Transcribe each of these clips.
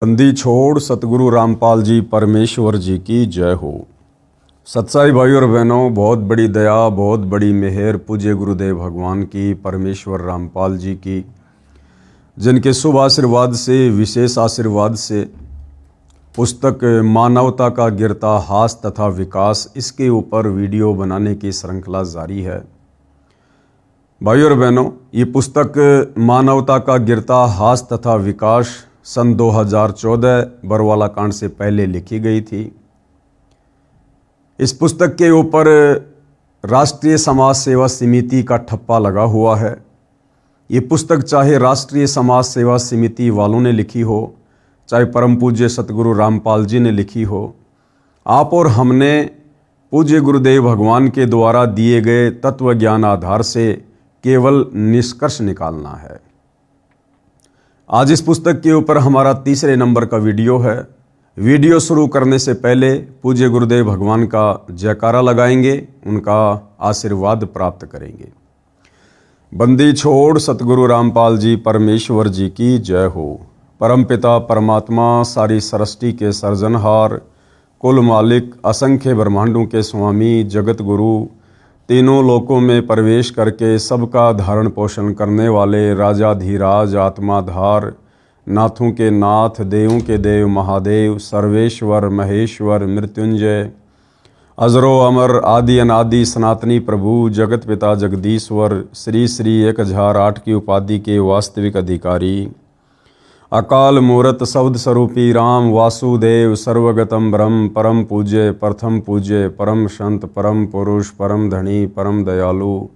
बंदी छोड़ सतगुरु रामपाल जी परमेश्वर जी की जय हो। सत्साई भाई और बहनों, बहुत बड़ी दया, बहुत बड़ी मेहर पूज्य गुरुदेव भगवान की, परमेश्वर रामपाल जी की, जिनके शुभ आशीर्वाद से, विशेष आशीर्वाद से पुस्तक मानवता का गिरता हास तथा विकास, इसके ऊपर वीडियो बनाने की श्रृंखला जारी है। भाई और बहनों, ये पुस्तक मानवता का गिरता हास तथा विकास सन 2014 बरवाला कांड से पहले लिखी गई थी। इस पुस्तक के ऊपर राष्ट्रीय समाज सेवा समिति का ठप्पा लगा हुआ है। ये पुस्तक चाहे राष्ट्रीय समाज सेवा समिति वालों ने लिखी हो, चाहे परम पूज्य सतगुरु रामपाल जी ने लिखी हो, आप और हमने पूज्य गुरुदेव भगवान के द्वारा दिए गए तत्व ज्ञान आधार से केवल निष्कर्ष निकालना है। आज इस पुस्तक के ऊपर हमारा तीसरे नंबर का वीडियो है। वीडियो शुरू करने से पहले पूज्य गुरुदेव भगवान का जयकारा लगाएंगे, उनका आशीर्वाद प्राप्त करेंगे। बंदी छोड़ सतगुरु रामपाल जी परमेश्वर जी की जय हो। परम पिता परमात्मा, सारी सृष्टि के सर्जनहार, कुल मालिक, असंख्य ब्रह्मांडों के स्वामी, जगत गुरु, तीनों लोकों में प्रवेश करके सबका धारण पोषण करने वाले राजाधीराज, आत्माधार, नाथों के नाथ, देवों के देव महादेव, सर्वेश्वर महेश्वर मृत्युंजय, अजरो अमर, आदि अनादि सनातनी प्रभु, जगत पिता जगदीश्वर, श्री श्री 1008 की उपाधि के वास्तविक अधिकारी, अकाल मूरत शब्द स्वरूपी राम वासुदेव, सर्वगतम ब्रह्म, परम पूज्य, प्रथम पूज्य, परम संत, परम पुरुष, परम धनी, परम दयालु,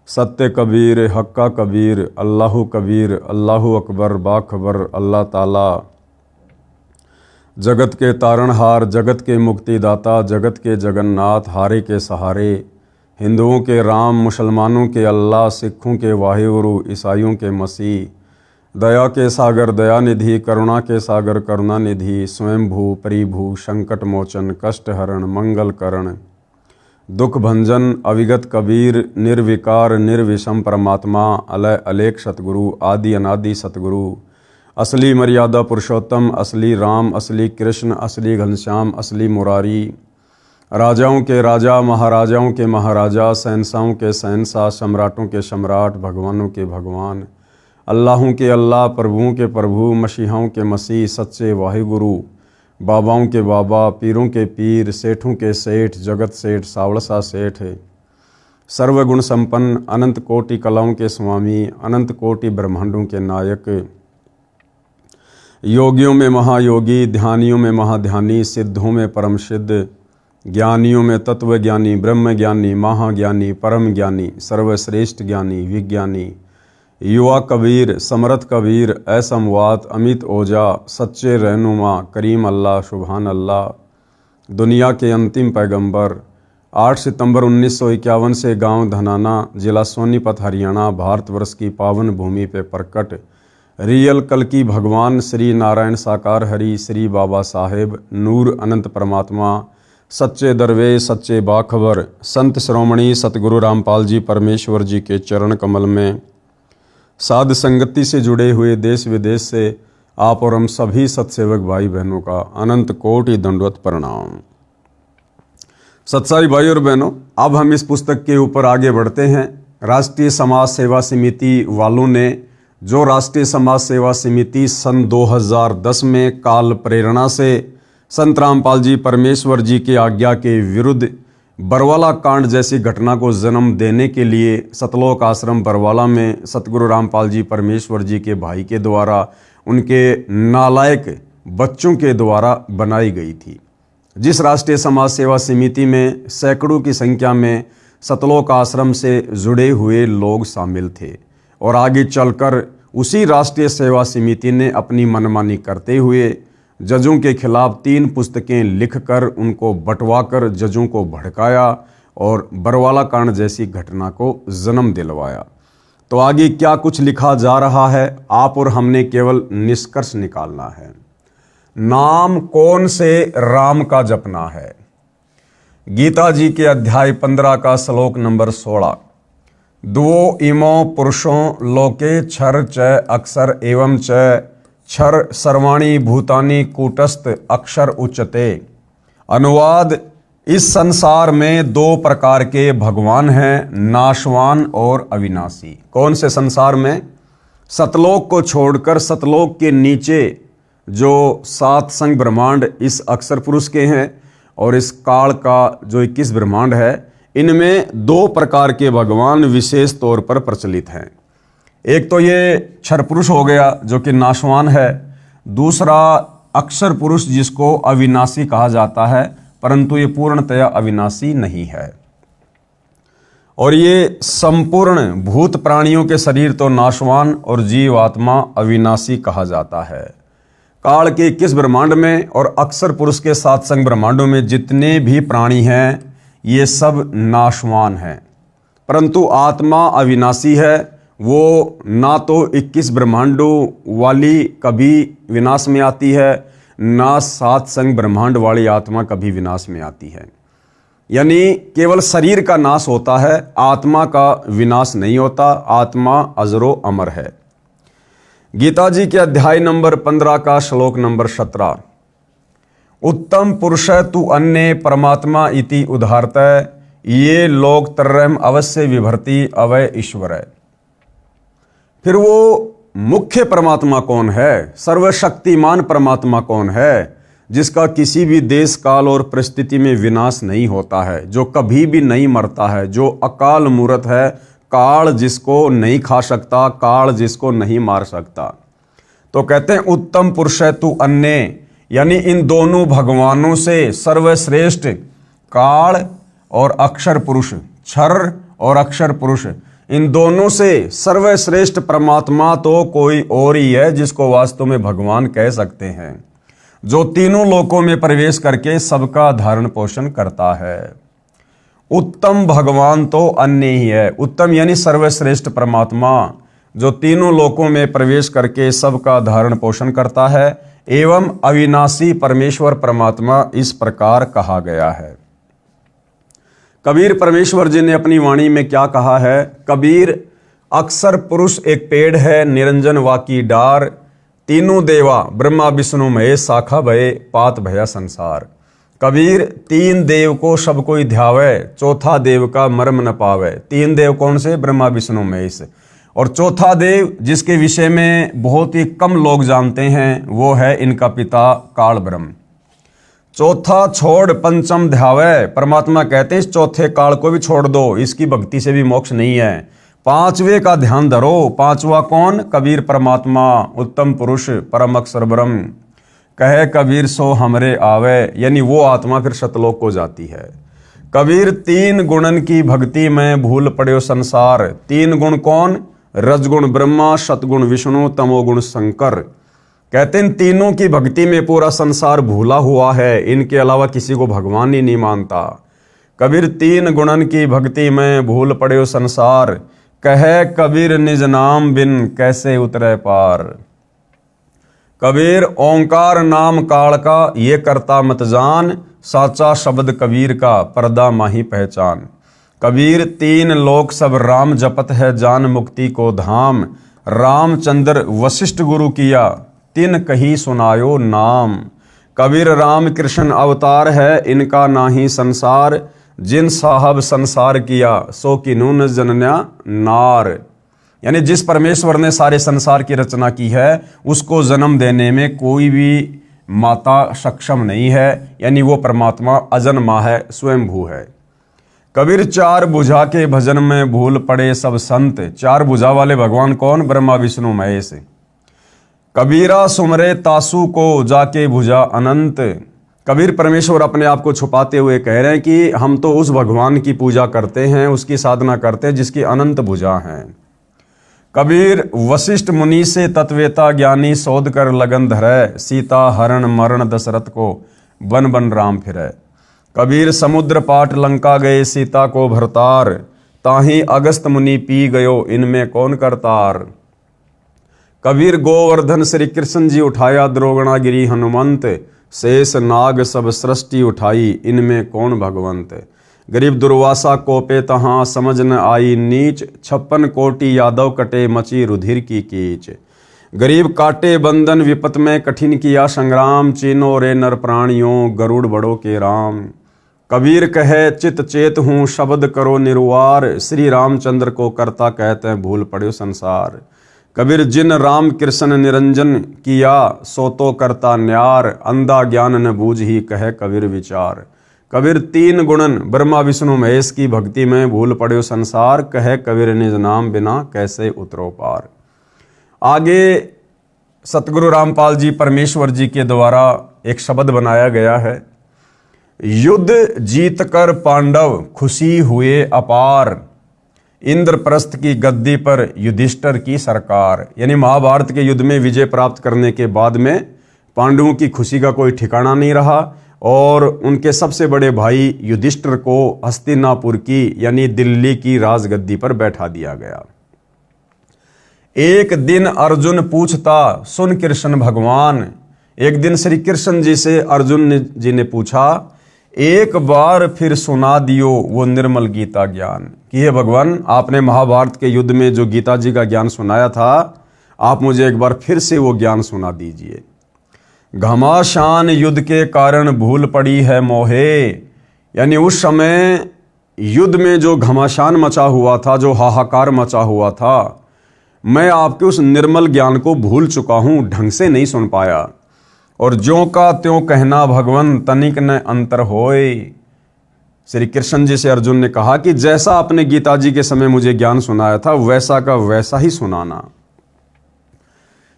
सत्य कबीर, हक्का कबीर, अल्लाहु कबीर, अल्लाहु अकबर, बाखबर, अल्लाह ताला, जगत के तारणहार, जगत के मुक्तिदाता, जगत के जगन्नाथ, हारे के सहारे, हिंदुओं के राम, मुसलमानों के अल्लाह, सिखों के वाहिगुरु, ईसाइयों के मसीह, दया के सागर दयानिधि, करुणा के सागर करुणानिधि, स्वयंभू परिभू, संकट मोचन, कष्ट हरण, मंगल करण, दुख भंजन, अविगत कबीर, निर्विकार निर्विषम परमात्मा, अलय अलेख सतगुरु, आदि अनादि सतगुरु, असली मर्यादा पुरुषोत्तम, असली राम, असली कृष्ण, असली घनश्याम, असली मुरारी, राजाओं के राजा, महाराजाओं के महाराजा, शहंशाहों के शहंशाह, सम्राटों के सम्राट, भगवानों के भगवान, अल्लाहों के अल्लाह, प्रभुओं के प्रभु, मसीहाओं के मसीह, सच्चे वाहिगुरु, बाबाओं के बाबा, पीरों के पीर, सेठों के सेठ, जगत सेठ, सावड़सा सेठ, सर्वगुण संपन्न, अनंत कोटि कलाओं के स्वामी, अनंत कोटि ब्रह्मांडों के नायक, योगियों में महायोगी, ध्यानियों में महाध्यानी, सिद्धों में परम सिद्ध, ज्ञानियों में तत्व ज्ञानी, ब्रह्म ज्ञानी, महाज्ञानी, परम ज्ञानी, सर्वश्रेष्ठ ज्ञानी, विज्ञानी, युवा कबीर, समर्थ कबीर, असमवात, अमित ओजा, सच्चे रहनुमा, करीम अल्लाह, सुभान अल्लाह, दुनिया के अंतिम पैगंबर, 8 सितंबर 1951 से गांव धनाना, जिला सोनीपत, हरियाणा, भारतवर्ष की पावन भूमि पे प्रकट रियल कल की भगवान श्री नारायण साकार हरि, श्री बाबा साहेब, नूर अनंत परमात्मा, सच्चे दरवेश, सच्चे बाखबर, संत श्रोमणी सतगुरु रामपाल जी परमेश्वर जी के चरण कमल में साध संगति से जुड़े हुए देश विदेश से आप और हम सभी सत्सेवक भाई बहनों का अनंत कोटि दंडवत प्रणाम। सत्साई भाई और बहनों, अब हम इस पुस्तक के ऊपर आगे बढ़ते हैं। राष्ट्रीय समाज सेवा समिति वालों ने, जो राष्ट्रीय समाज सेवा समिति सन 2010 में काल प्रेरणा से संत रामपाल जी परमेश्वर जी की आज्ञा के विरुद्ध बरवाला कांड जैसी घटना को जन्म देने के लिए सतलोक आश्रम बरवाला में सतगुरु रामपाल जी परमेश्वर जी के भाई के द्वारा, उनके नालायक बच्चों के द्वारा बनाई गई थी। जिस राष्ट्रीय समाज सेवा समिति में सैकड़ों की संख्या में सतलोक आश्रम से जुड़े हुए लोग शामिल थे, और आगे चलकर उसी राष्ट्रीय सेवा समिति ने अपनी मनमानी करते हुए जजों के खिलाफ 3 पुस्तकें लिखकर उनको बंटवाकर जजों को भड़काया और बरवाला कांड जैसी घटना को जन्म दिलवाया। तो आगे क्या कुछ लिखा जा रहा है, आप और हमने केवल निष्कर्ष निकालना है। नाम कौन से राम का जपना है। गीता जी के अध्याय 15 का श्लोक नंबर 16, द्वो इमो पुरुषों लोके क्षर च अक्षर एवं च क्षर सर्वाणी भूतानि कूटस्थ अक्षर उच्चते। अनुवाद, इस संसार में दो प्रकार के भगवान हैं, नाशवान और अविनाशी। कौन से संसार में? सतलोक को छोड़कर सतलोक के नीचे जो 7 संग ब्रह्मांड इस अक्षर पुरुष के हैं और इस काल का जो 21 ब्रह्मांड है, इनमें दो प्रकार के भगवान विशेष तौर पर प्रचलित हैं। एक तो ये क्षर पुरुष हो गया जो कि नाशवान है, दूसरा अक्षर पुरुष जिसको अविनाशी कहा जाता है, परंतु ये पूर्णतया अविनाशी नहीं है। और ये संपूर्ण भूत प्राणियों के शरीर तो नाशवान और जीवात्मा अविनाशी कहा जाता है। काल के 21 ब्रह्मांड में और अक्षर पुरुष के 7 संग ब्रह्मांडों में जितने भी प्राणी हैं, ये सब नाशवान हैं, परंतु आत्मा अविनाशी है। वो ना तो 21 ब्रह्मांडों वाली कभी विनाश में आती है, ना 7 संग ब्रह्मांड वाली आत्मा कभी विनाश में आती है। यानी केवल शरीर का नाश होता है, आत्मा का विनाश नहीं होता। आत्मा अजरो अमर है। गीता जी के अध्याय नंबर 15 का श्लोक नंबर 17, उत्तम पुरुष तु अन्य परमात्मा इति उदाहरत ये लोक तरम अवश्य विभर्ति अवय ईश्वर। फिर वो मुख्य परमात्मा कौन है, सर्वशक्तिमान परमात्मा कौन है, जिसका किसी भी देश काल और परिस्थिति में विनाश नहीं होता है, जो कभी भी नहीं मरता है, जो अकाल मूर्त है, काल जिसको नहीं खा सकता, काल जिसको नहीं मार सकता। तो कहते हैं उत्तम पुरुष है तू अन्य, यानी इन दोनों भगवानों से सर्वश्रेष्ठ काल और अक्षर पुरुष, क्षर और अक्षर पुरुष, इन दोनों से सर्वश्रेष्ठ परमात्मा तो कोई और ही है जिसको वास्तव में भगवान कह सकते हैं, जो तीनों लोकों में प्रवेश करके सबका धारण पोषण करता है। उत्तम भगवान तो अन्य ही है। उत्तम यानी सर्वश्रेष्ठ परमात्मा जो तीनों लोकों में प्रवेश करके सबका धारण पोषण करता है, एवं अविनाशी परमेश्वर परमात्मा इस प्रकार कहा गया है। कबीर परमेश्वर जी ने अपनी वाणी में क्या कहा है? कबीर, अक्षर पुरुष एक पेड़ है, निरंजन वाकी डार, तीनों देवा ब्रह्मा विष्णु महेश शाखा भये, पात भया संसार। कबीर, 3 देव को सब कोई ध्यावे, चौथा देव का मर्म न पावे। 3 देव कौन से? ब्रह्मा विष्णु महेश। और चौथा देव जिसके विषय में बहुत ही कम लोग जानते हैं, वो है इनका पिता काल ब्रह्म। चौथा छोड़ पंचम ध्यावे, परमात्मा कहते हैं इस चौथे काल को भी छोड़ दो, इसकी भक्ति से भी मोक्ष नहीं है। 5वें का ध्यान धरो। 5वां कौन? कबीर परमात्मा, उत्तम पुरुष, परम अक्षर ब्रह्म। कहे कबीर सो हमरे आवे, यानी वो आत्मा फिर सतलोक को जाती है। कबीर, 3 गुणन की भक्ति में भूल पड़े संसार। 3 गुण कौन? रजगुण ब्रह्मा, सतगुण विष्णु, तमोगुण शंकर। कहते हैं तीनों की भक्ति में पूरा संसार भूला हुआ है, इनके अलावा किसी को भगवान ही नहीं मानता। कबीर, 3 गुणन की भक्ति में भूल पड़े संसार, कहे कबीर निज नाम बिन कैसे उतरे पार। कबीर, ओंकार नाम काल का ये करता मत जान, साचा शब्द कबीर का पर्दा माही पहचान। कबीर, 3 लोक सब राम जपत है, जान मुक्ति को धाम, रामचंद्र वशिष्ठ गुरु किया, तिन कही सुनायो नाम। कबीर, राम कृष्ण अवतार है, इनका नाही संसार, जिन साहब संसार किया, सो किनु न जनन्या नार। यानी जिस परमेश्वर ने सारे संसार की रचना की है, उसको जन्म देने में कोई भी माता सक्षम नहीं है, यानी वो परमात्मा अजन्मा है, स्वयंभू है। कबीर, 4 भुजा के भजन में भूल पड़े सब संत। 4 भुजा वाले भगवान कौन? ब्रह्मा विष्णु महेश। कबीरा, सुमरे तासु को जाके भुजा अनंत। कबीर परमेश्वर अपने आप को छुपाते हुए कह रहे हैं कि हम तो उस भगवान की पूजा करते हैं, उसकी साधना करते हैं जिसकी अनंत भुजा हैं। कबीर, वशिष्ठ मुनि से तत्वेता ज्ञानी, शोध कर लगन धरे, सीता हरण मरण दशरथ को बन बन राम फिरे। कबीर, समुद्र पाट लंका गए, सीता को भरतार, ताही अगस्त मुनि पी गयो, इनमें कौन करतार। कबीर, गोवर्धन श्री कृष्ण जी उठाया, द्रोगणागिरी हनुमंत, शेष नाग सब सृष्टि उठाई, इनमें कौन भगवंत। गरीब दुर्वासा कोपे तहाँ, समझ न आई नीच, 56 कोटि यादव कटे, मची रुधिर की कीच। गरीब काटे बंधन विपत में कठिन किया संग्राम, चीनो रे नर प्राणियों गरुड़ बड़ो के राम। कबीर कहे चित चेत हूँ शब्द करो निर्वार, श्री रामचंद्र को करता कहते हैं भूल पड़ो संसार। कबीर जिन राम कृष्ण निरंजन किया, सो तो करता न्यार, अंधा ज्ञान न बूझ ही कहे कबीर विचार। कबीर तीन गुणन ब्रह्मा विष्णु महेश की भक्ति में भूल पड़ो संसार, कहे कबीर निज नाम बिना कैसे उतरो पार। आगे सतगुरु रामपाल जी परमेश्वर जी के द्वारा एक शब्द बनाया गया है, युद्ध जीत कर पांडव खुशी हुए अपार, इंद्रप्रस्थ की गद्दी पर युधिष्ठिर की सरकार। यानी महाभारत के युद्ध में विजय प्राप्त करने के बाद में पांडवों की खुशी का कोई ठिकाना नहीं रहा और उनके सबसे बड़े भाई युधिष्ठिर को हस्तिनापुर की यानी दिल्ली की राजगद्दी पर बैठा दिया गया। एक दिन अर्जुन पूछता सुन कृष्ण भगवान, एक दिन श्री कृष्ण जी से अर्जुन जी ने पूछा, एक बार फिर सुना दियो वो निर्मल गीता ज्ञान, कि हे भगवान आपने महाभारत के युद्ध में जो गीता जी का ज्ञान सुनाया था, आप मुझे एक बार फिर से वो ज्ञान सुना दीजिए। घमासान युद्ध के कारण भूल पड़ी है मोहे, यानी उस समय युद्ध में जो घमासान मचा हुआ था, जो हाहाकार मचा हुआ था, मैं आपके उस निर्मल ज्ञान को भूल चुका हूं, ढंग से नहीं सुन पाया। और ज्यों का त्यों कहना भगवन तनिक न अंतर होए। श्री कृष्ण जी से अर्जुन ने कहा कि जैसा आपने गीता जी के समय मुझे ज्ञान सुनाया था वैसा का वैसा ही सुनाना।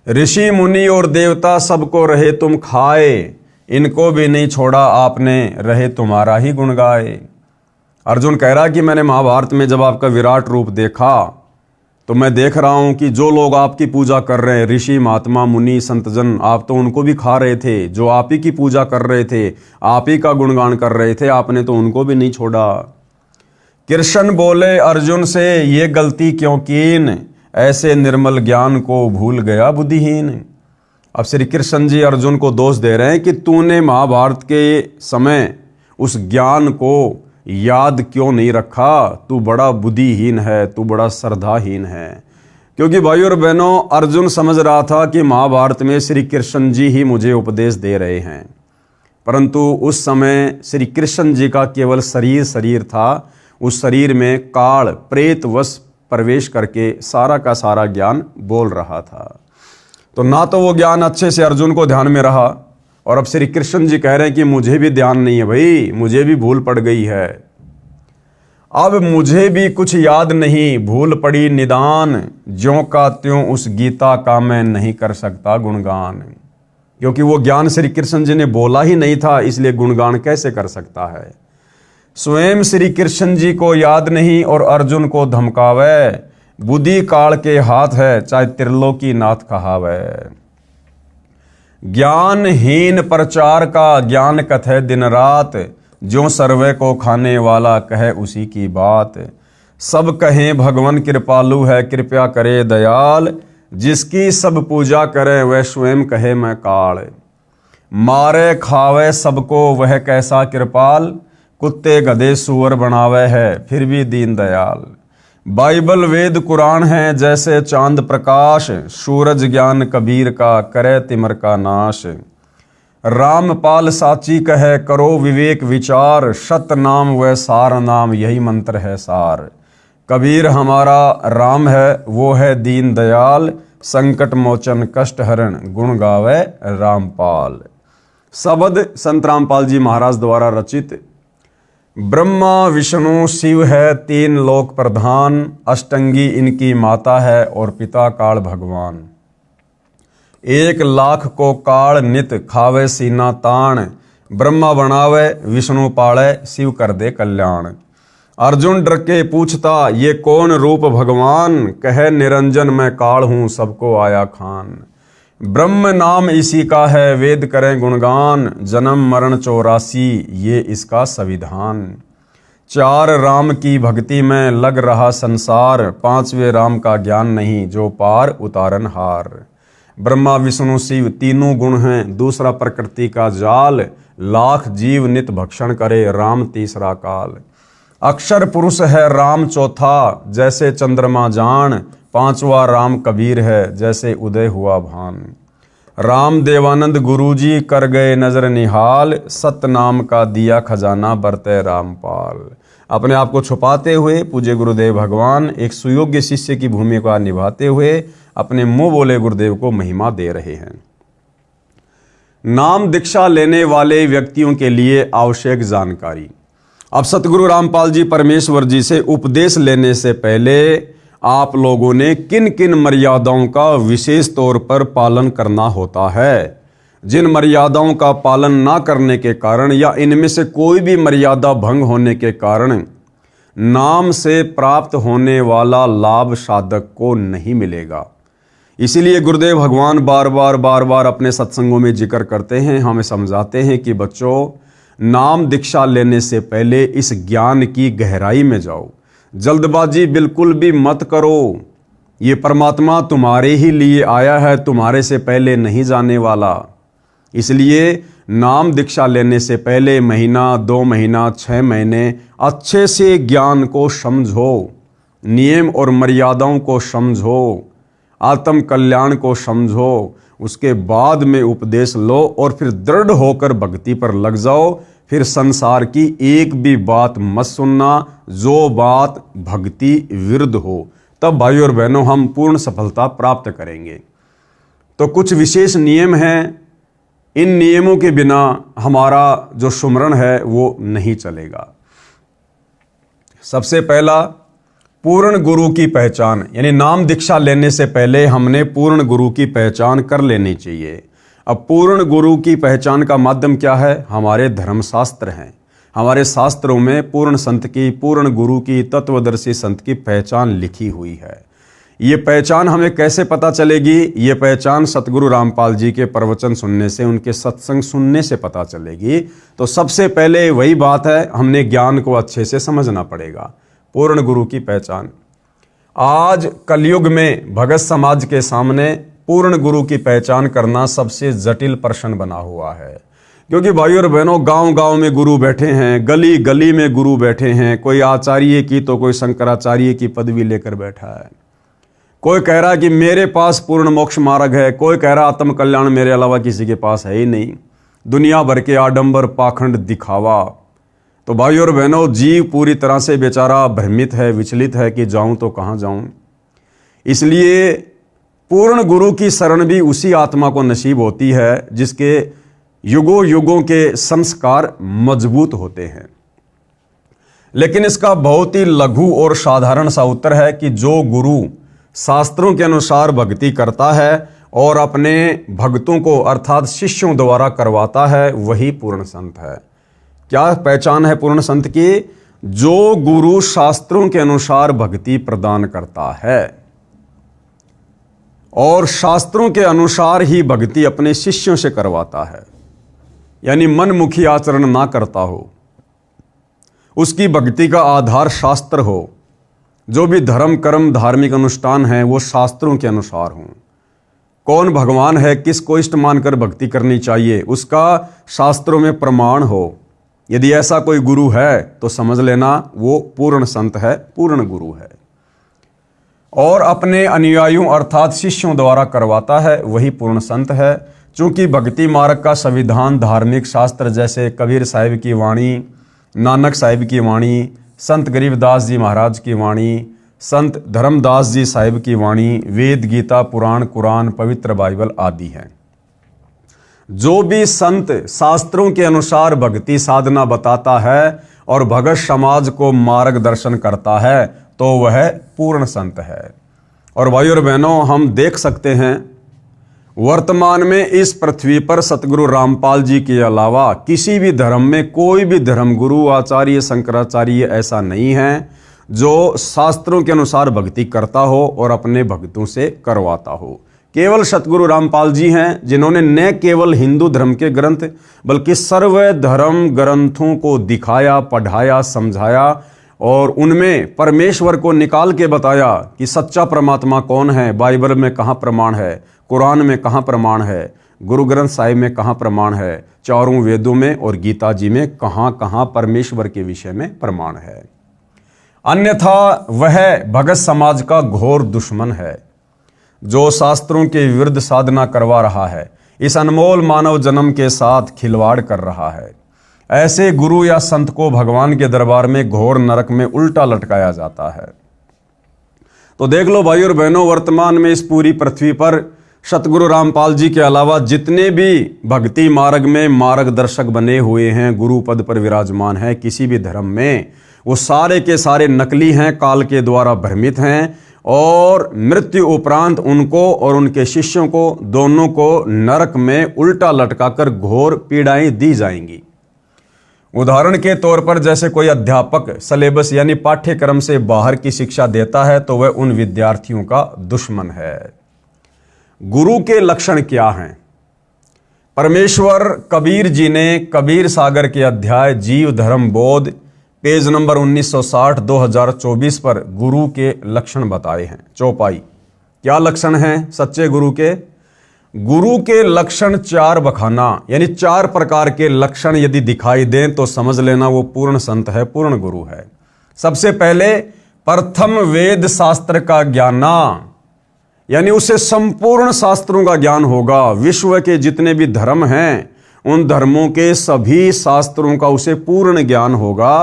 ऋषि मुनि और देवता सबको रहे तुम खाए, इनको भी नहीं छोड़ा आपने रहे तुम्हारा ही गुण गाए। अर्जुन कह रहा कि मैंने महाभारत में जब आपका विराट रूप देखा तो मैं देख रहा हूं कि जो लोग आपकी पूजा कर रहे हैं, ऋषि महात्मा मुनि संतजन, आप तो उनको भी खा रहे थे। जो आप ही की पूजा कर रहे थे, आप ही का गुणगान कर रहे थे, आपने तो उनको भी नहीं छोड़ा। कृष्ण बोले अर्जुन से ये गलती क्यों कीन, ऐसे निर्मल ज्ञान को भूल गया बुद्धिहीन। अब श्री कृष्ण जी अर्जुन को दोष दे रहे हैं कि तूने महाभारत के समय उस ज्ञान को याद क्यों नहीं रखा, तू बड़ा बुद्धिहीन है, तू बड़ा श्रद्धाहीन है। क्योंकि भाई और बहनों, अर्जुन समझ रहा था कि महाभारत में श्री कृष्ण जी ही मुझे उपदेश दे रहे हैं, परंतु उस समय श्री कृष्ण जी का केवल शरीर था। उस शरीर में काल प्रेत वश प्रवेश करके सारा का सारा ज्ञान बोल रहा था। तो ना तो वो ज्ञान अच्छे से अर्जुन को ध्यान में रहा, और अब श्री कृष्ण जी कह रहे हैं कि मुझे भी ध्यान नहीं है भाई, मुझे भी भूल पड़ गई है, अब मुझे भी कुछ याद नहीं, भूल पड़ी निदान, ज्यों का त्यों उस गीता का मैं नहीं कर सकता गुणगान। क्योंकि वो ज्ञान श्री कृष्ण जी ने बोला ही नहीं था, इसलिए गुणगान कैसे कर सकता है। स्वयं श्री कृष्ण जी को याद नहीं और अर्जुन को धमकावे, बुद्धि काल के हाथ है चाहे त्रिलोकी नाथ कहावे। ज्ञानहीन प्रचार का ज्ञान कथे दिन रात, जो सर्वे को खाने वाला कहे उसी की बात। सब कहें भगवान कृपालु है कृपया करे दयाल, जिसकी सब पूजा करे वह स्वयं कहे मैं काल। मारे खावे सबको वह कैसा कृपाल, कुत्ते गधे सुअर बनावे है फिर भी दीन दयाल। बाइबल वेद कुरान है जैसे चांद प्रकाश, सूरज ज्ञान कबीर का करे तिमर का नाश। रामपाल साची कहे करो विवेक विचार, सत नाम व सार नाम यही मंत्र है सार। कबीर हमारा राम है वो है दीन दयाल, संकट मोचन कष्ट हरण गुण गावे रामपाल। शब्द संत रामपाल जी महाराज द्वारा रचित। ब्रह्मा विष्णु शिव है तीन लोक प्रधान, अष्टंगी इनकी माता है और पिता काल भगवान। 1 लाख को काल नित खावे सीना ताण, ब्रह्मा बनावे विष्णु पाले शिव कर दे कल्याण। अर्जुन डर के पूछता ये कौन रूप भगवान, कहे निरंजन मैं काल हूँ सबको आया खान। ब्रह्म नाम इसी का है वेद करें गुणगान, जन्म मरण 84 ये इसका संविधान। 4 राम की भक्ति में लग रहा संसार, 5वें राम का ज्ञान नहीं जो पार उतारन हार। ब्रह्मा विष्णु शिव तीनों गुण हैं, दूसरा प्रकृति का जाल, लाख जीव नित भक्षण करे राम तीसरा काल। अक्षर पुरुष है राम चौथा, जैसे चंद्रमा जान, पांचवा राम कबीर है, जैसे उदय हुआ भान। राम देवानंद गुरुजी कर गए नजर निहाल, सतनाम का दिया खजाना बरते रामपाल। अपने आप को छुपाते हुए पूज्य गुरुदेव भगवान एक सुयोग्य शिष्य की भूमिका निभाते हुए अपने मुंह बोले गुरुदेव को महिमा दे रहे हैं। नाम दीक्षा लेने वाले व्यक्तियों के लिए आवश्यक जानकारी। अब सतगुरु रामपाल जी परमेश्वर जी से उपदेश लेने से पहले आप लोगों ने किन किन मर्यादाओं का विशेष तौर पर पालन करना होता है। जिन मर्यादाओं का पालन ना करने के कारण या इनमें से कोई भी मर्यादा भंग होने के कारण नाम से प्राप्त होने वाला लाभ साधक को नहीं मिलेगा। इसीलिए गुरुदेव भगवान बार बार अपने सत्संगों में जिक्र करते हैं, हमें समझाते हैं कि बच्चों, नाम दीक्षा लेने से पहले इस ज्ञान की गहराई में जाओ। जल्दबाजी बिल्कुल भी मत करो। ये परमात्मा तुम्हारे ही लिए आया है, तुम्हारे से पहले नहीं जाने वाला। इसलिए नाम दीक्षा लेने से पहले महीना, 2 महीना, 6 महीने अच्छे से ज्ञान को समझो, नियम और मर्यादाओं को समझो, आत्म कल्याण को समझो। उसके बाद में उपदेश लो और फिर दृढ़ होकर भक्ति पर लग जाओ। फिर संसार की एक भी बात मत सुनना जो बात भक्ति विरुद्ध हो। तब भाइयों और बहनों हम पूर्ण सफलता प्राप्त करेंगे। तो कुछ विशेष नियम हैं, इन नियमों के बिना हमारा जो सुमरण है वो नहीं चलेगा। सबसे पहला, पूर्ण गुरु की पहचान, यानी नाम दीक्षा लेने से पहले हमने पूर्ण गुरु की पहचान कर लेनी चाहिए। अब पूर्ण गुरु की पहचान का माध्यम क्या है? हमारे धर्मशास्त्र हैं। हमारे शास्त्रों में पूर्ण संत की, पूर्ण गुरु की, तत्वदर्शी संत की पहचान लिखी हुई है। ये पहचान हमें कैसे पता चलेगी? ये पहचान सतगुरु रामपाल जी के प्रवचन सुनने से, उनके सत्संग सुनने से पता चलेगी। तो सबसे पहले वही बात है, हमने ज्ञान को अच्छे से समझना पड़ेगा। पूर्ण गुरु की पहचान। आज कलयुग में भगत समाज के सामने पूर्ण गुरु की पहचान करना सबसे जटिल प्रश्न बना हुआ है। क्योंकि भाइयों और बहनों, गांव गांव में गुरु बैठे हैं, गली गली में गुरु बैठे हैं। कोई आचार्य की तो कोई शंकराचार्य की पदवी लेकर बैठा है। कोई कह रहा है कि मेरे पास पूर्ण मोक्ष मार्ग है, कोई कह रहा आत्म कल्याण मेरे अलावा किसी के पास है ही नहीं। दुनिया भर के आडंबर, पाखंड, दिखावा। तो भाइयों और बहनों, जीव पूरी तरह से बेचारा भ्रमित है, विचलित है कि जाऊं तो कहां जाऊं। इसलिए पूर्ण गुरु की शरण भी उसी आत्मा को नसीब होती है जिसके युगों युगों के संस्कार मजबूत होते हैं। लेकिन इसका बहुत ही लघु और साधारण सा उत्तर है कि जो गुरु शास्त्रों के अनुसार भक्ति करता है और अपने भक्तों को अर्थात शिष्यों द्वारा करवाता है, वही पूर्ण संत है। क्या पहचान है पूर्ण संत की? जो गुरु शास्त्रों के अनुसार भक्ति प्रदान करता है और शास्त्रों के अनुसार ही भक्ति अपने शिष्यों से करवाता है, यानी मनमुखी आचरण ना करता हो, उसकी भक्ति का आधार शास्त्र हो। जो भी धर्म, कर्म, धार्मिक अनुष्ठान है वो शास्त्रों के अनुसार हों। कौन भगवान है, किसको इष्ट मानकर भक्ति करनी चाहिए, उसका शास्त्रों में प्रमाण हो। यदि ऐसा कोई गुरु है तो समझ लेना वो पूर्ण संत है, पूर्ण गुरु है। और अपने अनुयायियों अर्थात शिष्यों द्वारा करवाता है, वही पूर्ण संत है। चूंकि भक्ति मार्ग का संविधान धार्मिक शास्त्र जैसे कबीर साहिब की वाणी, नानक साहिब की वाणी, संत गरीबदास जी महाराज की वाणी, संत धर्मदास जी साहिब की वाणी, वेद, गीता, पुराण, कुरान, पवित्र बाइबल आदि हैं। जो भी संत शास्त्रों के अनुसार भक्ति साधना बताता है और भगत समाज को मार्गदर्शन करता है तो वह पूर्ण संत है। और भाइयों और बहनों, हम देख सकते हैं वर्तमान में इस पृथ्वी पर सतगुरु रामपाल जी के अलावा किसी भी धर्म में कोई भी धर्मगुरु, आचार्य, शंकराचार्य ऐसा नहीं है जो शास्त्रों के अनुसार भक्ति करता हो और अपने भक्तों से करवाता हो। केवल सतगुरु रामपाल जी हैं जिन्होंने न केवल हिंदू धर्म के ग्रंथ बल्कि सर्व धर्म ग्रंथों को दिखाया, पढ़ाया, समझाया और उनमें परमेश्वर को निकाल के बताया कि सच्चा परमात्मा कौन है, बाइबल में कहाँ प्रमाण है, कुरान में कहाँ प्रमाण है, गुरु ग्रंथ साहिब में कहाँ प्रमाण है, चारों वेदों में और गीता जी में कहाँ कहाँ परमेश्वर के विषय में प्रमाण है। अन्यथा वह भगत समाज का घोर दुश्मन है, जो शास्त्रों के विरुद्ध साधना करवा रहा है, इस अनमोल मानव जन्म के साथ खिलवाड़ कर रहा है। ऐसे गुरु या संत को भगवान के दरबार में घोर नरक में उल्टा लटकाया जाता है। तो देख लो भाई और बहनों, वर्तमान में इस पूरी पृथ्वी पर सतगुरु रामपाल जी के अलावा जितने भी भक्ति मार्ग में मार्गदर्शक बने हुए हैं, गुरु पद पर विराजमान हैं किसी भी धर्म में, वो सारे के सारे नकली हैं, काल के द्वारा भ्रमित हैं, और मृत्यु उपरांत उनको और उनके शिष्यों को दोनों को नरक में उल्टा लटकाकर घोर पीड़ाएं दी जाएंगी। उदाहरण के तौर पर जैसे कोई अध्यापक सिलेबस यानी पाठ्यक्रम से बाहर की शिक्षा देता है तो वह उन विद्यार्थियों का दुश्मन है। गुरु के लक्षण क्या हैं? परमेश्वर कबीर जी ने कबीर सागर के अध्याय जीव धर्म बोध पेज नंबर 1960 2024 पर गुरु के लक्षण बताए हैं। चौपाई क्या लक्षण हैं सच्चे गुरु के? गुरु के लक्षण 4 बखाना, यानी 4 प्रकार के लक्षण यदि दिखाई दें तो समझ लेना वो पूर्ण संत है, पूर्ण गुरु है। सबसे पहले प्रथम वेद शास्त्र का ज्ञाना, यानी उसे संपूर्ण शास्त्रों का ज्ञान होगा। विश्व के जितने भी धर्म हैं उन धर्मों के सभी शास्त्रों का उसे पूर्ण ज्ञान होगा।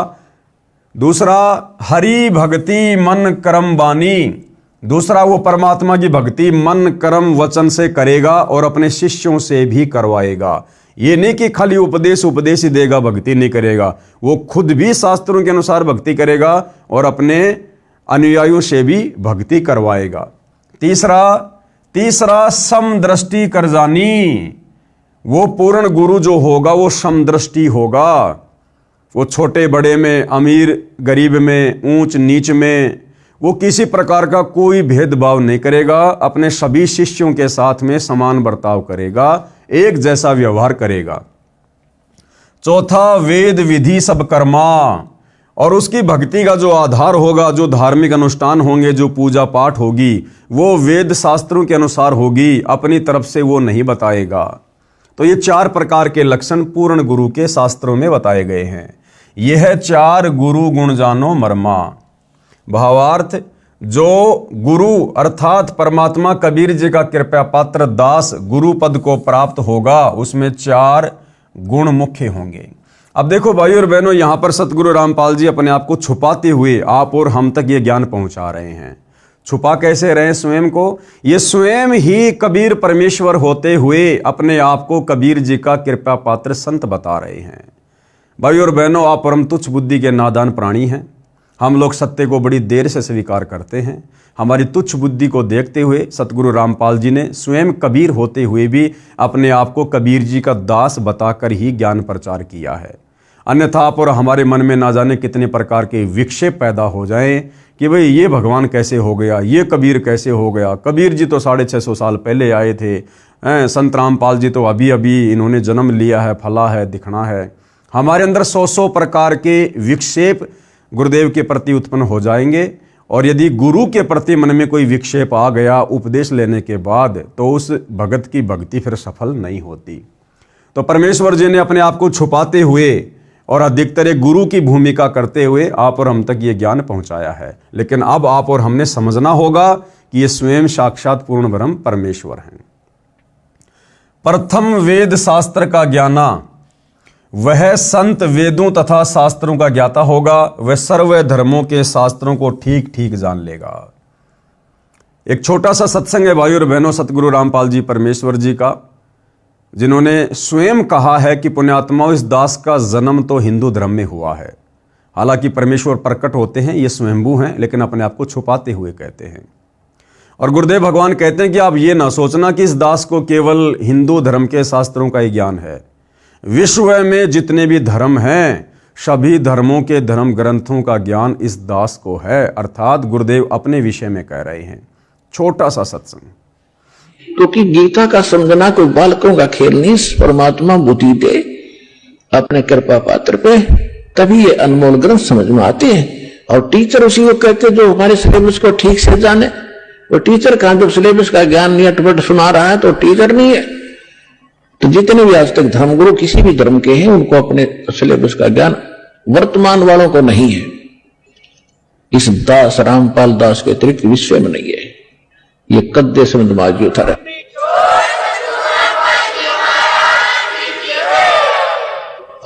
दूसरा हरि भक्ति मन कर्म वाणी, दूसरा वो परमात्मा की भक्ति मन कर्म वचन से करेगा और अपने शिष्यों से भी करवाएगा। ये नहीं कि खाली उपदेश ही देगा, भक्ति नहीं करेगा, वो खुद भी शास्त्रों के अनुसार भक्ति करेगा और अपने अनुयायियों से भी भक्ति करवाएगा। तीसरा समदृष्टि कर जानी, वो पूर्ण गुरु जो होगा वो समदृष्टि होगा। वो छोटे बड़े में, अमीर गरीब में, ऊंच नीच में वो किसी प्रकार का कोई भेदभाव नहीं करेगा, अपने सभी शिष्यों के साथ में समान बर्ताव करेगा, एक जैसा व्यवहार करेगा। चौथा वेद विधि सब कर्मा, और उसकी भक्ति का जो आधार होगा, जो धार्मिक अनुष्ठान होंगे, जो पूजा पाठ होगी, वो वेद शास्त्रों के अनुसार होगी, अपनी तरफ से वो नहीं बताएगा। तो ये 4 प्रकार के लक्षण पूर्ण गुरु के शास्त्रों में बताए गए हैं। यह 4 गुरु गुण जानो मर्मा। भावार्थ, जो गुरु अर्थात परमात्मा कबीर जी का कृपा पात्र दास गुरु पद को प्राप्त होगा, उसमें 4 गुण मुख्य होंगे। अब देखो भाई और बहनों, यहां पर सतगुरु रामपाल जी अपने आप को छुपाते हुए आप और हम तक ये ज्ञान पहुंचा रहे हैं। छुपा कैसे रहे स्वयं को? ये स्वयं ही कबीर परमेश्वर होते हुए अपने आप को कबीर जी का कृपा पात्र संत बता रहे हैं। भाई और बहनों, आप परम तुच्छ बुद्धि के नादान प्राणी हैं। हम लोग सत्य को बड़ी देर से स्वीकार करते हैं। हमारी तुच्छ बुद्धि को देखते हुए सतगुरु रामपाल जी ने स्वयं कबीर होते हुए भी अपने आप को कबीर जी का दास बताकर ही ज्ञान प्रचार किया है। अन्यथा आप और हमारे मन में ना जाने कितने प्रकार के विक्षेप पैदा हो जाएं कि भाई ये भगवान कैसे हो गया, ये कबीर कैसे हो गया, कबीर जी तो 650 साल पहले आए थे, संत रामपाल जी तो अभी अभी इन्होंने जन्म लिया है, फला है, दिखना है। हमारे अंदर 100 प्रकार के विक्षेप गुरुदेव के प्रति उत्पन्न हो जाएंगे, और यदि गुरु के प्रति मन में कोई विक्षेप आ गया उपदेश लेने के बाद, तो उस भगत की भक्ति फिर सफल नहीं होती। तो परमेश्वर जी ने अपने आप को छुपाते हुए और अधिकतर एक गुरु की भूमिका करते हुए आप और हम तक ये ज्ञान पहुंचाया है। लेकिन अब आप और हमने समझना होगा कि ये स्वयं साक्षात पूर्ण ब्रह्म परमेश्वर हैं। प्रथम वेद शास्त्र का ज्ञाना, वह संत वेदों तथा शास्त्रों का ज्ञाता होगा, वह सर्व धर्मों के शास्त्रों को ठीक ठीक जान लेगा। एक छोटा सा सत्संग है भाई और बहनों सतगुरु रामपाल जी परमेश्वर जी का, जिन्होंने स्वयं कहा है कि पुण्यात्माओं, इस दास का जन्म तो हिंदू धर्म में हुआ है। हालांकि परमेश्वर प्रकट होते हैं, ये स्वयंभू हैं, लेकिन अपने आप को छुपाते हुए कहते हैं। और गुरुदेव भगवान कहते हैं कि आप ये ना सोचना कि इस दास को केवल हिंदू धर्म के शास्त्रों का ही ज्ञान है। विश्व में जितने भी धर्म हैं, सभी धर्मों के धर्म ग्रंथों का ज्ञान इस दास को है। अर्थात गुरुदेव अपने विषय में कह रहे हैं। छोटा सा सत्संग, क्योंकि गीता का समझना कोई बालकों का खेल नहीं, परमात्मा बुद्धि दे अपने कृपा पात्र पे, तभी ये अनमोल ग्रंथ समझ में आते हैं। और टीचर उसी को कहते जो हमारे सिलेबस को ठीक से जाने। वो टीचर कहां, जब सिलेबस का ज्ञान नहीं अटपट सुना रहा है तो टीचर नहीं है। तो जितने भी आज तक धर्मगुरु किसी भी धर्म के हैं, उनको अपने सिलेबस का ज्ञान वर्तमान वालों को नहीं है। इस दास रामपाल दास के अतिरिक्त विश्व में नहीं है। ये कद्दे समझ माजी उतारा।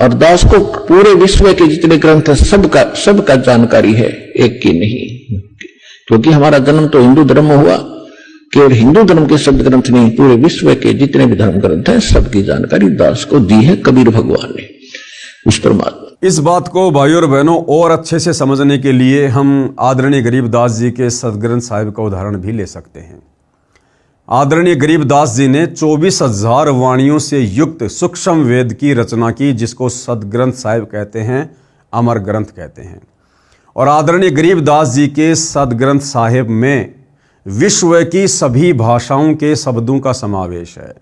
और दास को पूरे विश्व के जितने ग्रंथ है सबका जानकारी है, एक की नहीं। क्योंकि हमारा जन्म तो हिंदू धर्म में हुआ, केवल हिंदू धर्म के शब्द ग्रंथ नहीं, पूरे विश्व के जितने भी धर्म ग्रंथ हैं सबकी जानकारी दास को दी है कबीर भगवान ने, उस परमात्मा। इस बात को भाइयों और बहनों और अच्छे से समझने के लिए हम आदरणीय गरीबदास जी के सदग्रंथ साहिब का उदाहरण भी ले सकते हैं। आदरणीय गरीबदास जी ने 24,000 वाणियों से युक्त सूक्ष्म वेद की रचना की, जिसको सदग्रंथ साहिब कहते हैं, अमर ग्रंथ कहते हैं। और आदरणीय गरीबदास जी के सदग्रंथ साहिब में विश्व की सभी भाषाओं के शब्दों का समावेश है।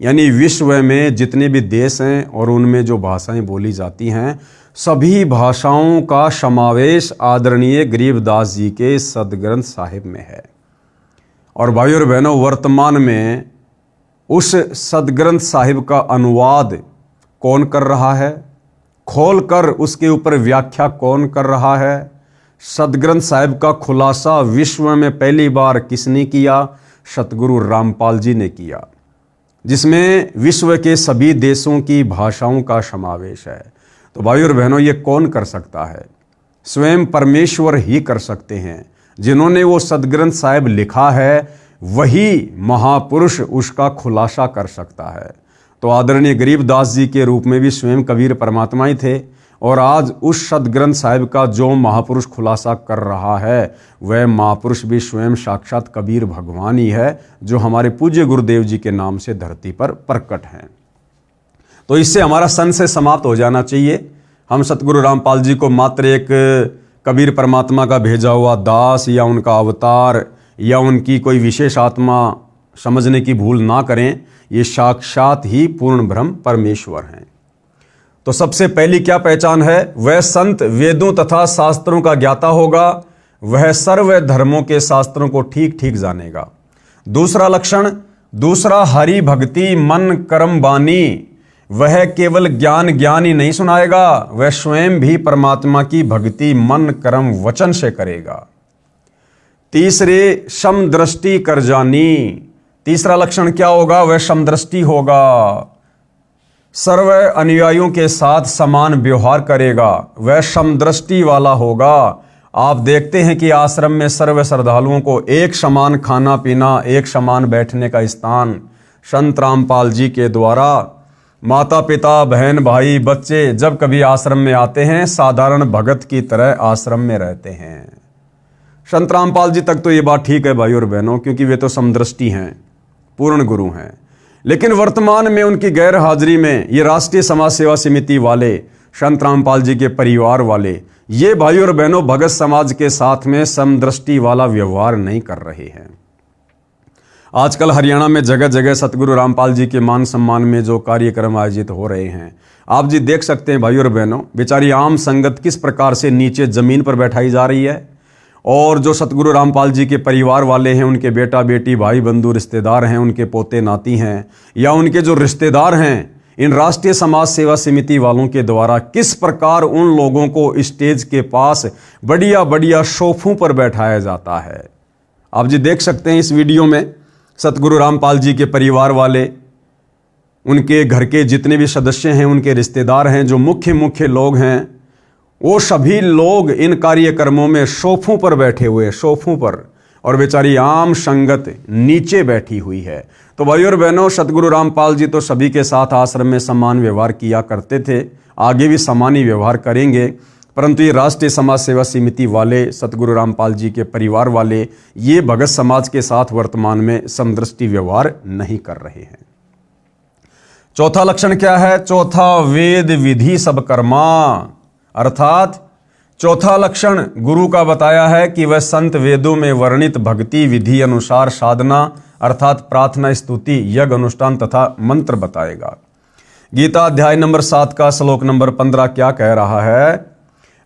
यानी विश्व में जितने भी देश हैं और उनमें जो भाषाएं बोली जाती हैं, सभी भाषाओं का समावेश आदरणीय गरीबदास जी के सदग्रंथ साहिब में है। और भाइयों और बहनों, वर्तमान में उस सदग्रंथ साहिब का अनुवाद कौन कर रहा है, खोलकर उसके ऊपर व्याख्या कौन कर रहा है, सदग्रंथ साहिब का खुलासा विश्व में पहली बार किसने किया? सतगुरु रामपाल जी ने किया, जिसमें विश्व के सभी देशों की भाषाओं का समावेश है। तो भाइयों और बहनों, ये कौन कर सकता है? स्वयं परमेश्वर ही कर सकते हैं। जिन्होंने वो सदग्रंथ साहिब लिखा है, वही महापुरुष उसका खुलासा कर सकता है। तो आदरणीय गरीबदास जी के रूप में भी स्वयं कबीर परमात्मा ही थे, और आज उस सदग्रंथ साहिब का जो महापुरुष खुलासा कर रहा है, वह महापुरुष भी स्वयं साक्षात कबीर भगवान ही है, जो हमारे पूज्य गुरुदेव जी के नाम से धरती पर प्रकट हैं। तो इससे हमारा संशय समाप्त हो जाना चाहिए। हम सतगुरु रामपाल जी को मात्र एक कबीर परमात्मा का भेजा हुआ दास या उनका अवतार या उनकी कोई विशेष आत्मा समझने की भूल ना करें। ये साक्षात ही पूर्ण ब्रह्म परमेश्वर हैं। तो सबसे पहली क्या पहचान है? वह संत वेदों तथा शास्त्रों का ज्ञाता होगा, वह सर्व धर्मों के शास्त्रों को ठीक ठीक जानेगा। दूसरा लक्षण, दूसरा हरि भक्ति मन कर्म बानी, वह केवल ज्ञान ही नहीं सुनाएगा, वह स्वयं भी परमात्मा की भक्ति मन कर्म वचन से करेगा। तीसरे, समदृष्टि कर जानी, तीसरा लक्षण क्या होगा? वह समदृष्टि होगा, सर्व अनुयायियों के साथ समान व्यवहार करेगा, वह समदृष्टि वाला होगा। आप देखते हैं कि आश्रम में सर्व श्रद्धालुओं को एक समान खाना पीना, एक समान बैठने का स्थान संत रामपाल जी के द्वारा माता पिता बहन भाई बच्चे जब कभी आश्रम में आते हैं, साधारण भगत की तरह आश्रम में रहते हैं। संत रामपाल जी तक तो ये बात ठीक है भाई और बहनों, क्योंकि वे तो समदृष्टि हैं, पूर्ण गुरु हैं। लेकिन वर्तमान में उनकी गैर हाजिरी में ये राष्ट्रीय समाज सेवा समिति वाले, संत रामपाल जी के परिवार वाले, ये भाई और बहनों भगत समाज के साथ में समदृष्टि वाला व्यवहार नहीं कर रहे हैं। आजकल हरियाणा में जगह जगह सतगुरु रामपाल जी के मान सम्मान में जो कार्यक्रम आयोजित हो रहे हैं, आप जी देख सकते हैं भाई और बहनों, बेचारी आम संगत किस प्रकार से नीचे जमीन पर बैठाई जा रही है। और जो सतगुरु रामपाल जी के परिवार वाले हैं, उनके बेटा बेटी भाई बंधु रिश्तेदार हैं, उनके पोते नाती हैं, या उनके जो रिश्तेदार हैं, इन राष्ट्रीय समाज सेवा समिति वालों के द्वारा किस प्रकार उन लोगों को स्टेज के पास बढ़िया बढ़िया सोफों पर बैठाया जाता है। आप जी देख सकते हैं इस वीडियो में सतगुरु रामपाल जी के परिवार वाले, उनके घर के जितने भी सदस्य हैं, उनके रिश्तेदार हैं, जो मुख्य लोग हैं, वो सभी लोग इन कार्यक्रमों में सोफों पर बैठे हुए, सोफों पर, और बेचारी आम संगत नीचे बैठी हुई है। तो भाई और बहनों, सतगुरु रामपाल जी तो सभी के साथ आश्रम में समान व्यवहार किया करते थे, आगे भी समान ही व्यवहार करेंगे। परंतु ये राष्ट्रीय समाज सेवा समिति वाले, सतगुरु रामपाल जी के परिवार वाले, ये भगत समाज के साथ वर्तमान में समदृष्टि व्यवहार नहीं कर रहे हैं। चौथा लक्षण क्या है? चौथा, वेद विधि सब कर्मा, अर्थात चौथा लक्षण गुरु का बताया है कि वह संत वेदों में वर्णित भक्ति विधि अनुसार साधना अर्थात प्रार्थना, स्तुति, यज्ञ, अनुष्ठान तथा मंत्र बताएगा। गीता अध्याय नंबर 7 का श्लोक नंबर 15 क्या कह रहा है?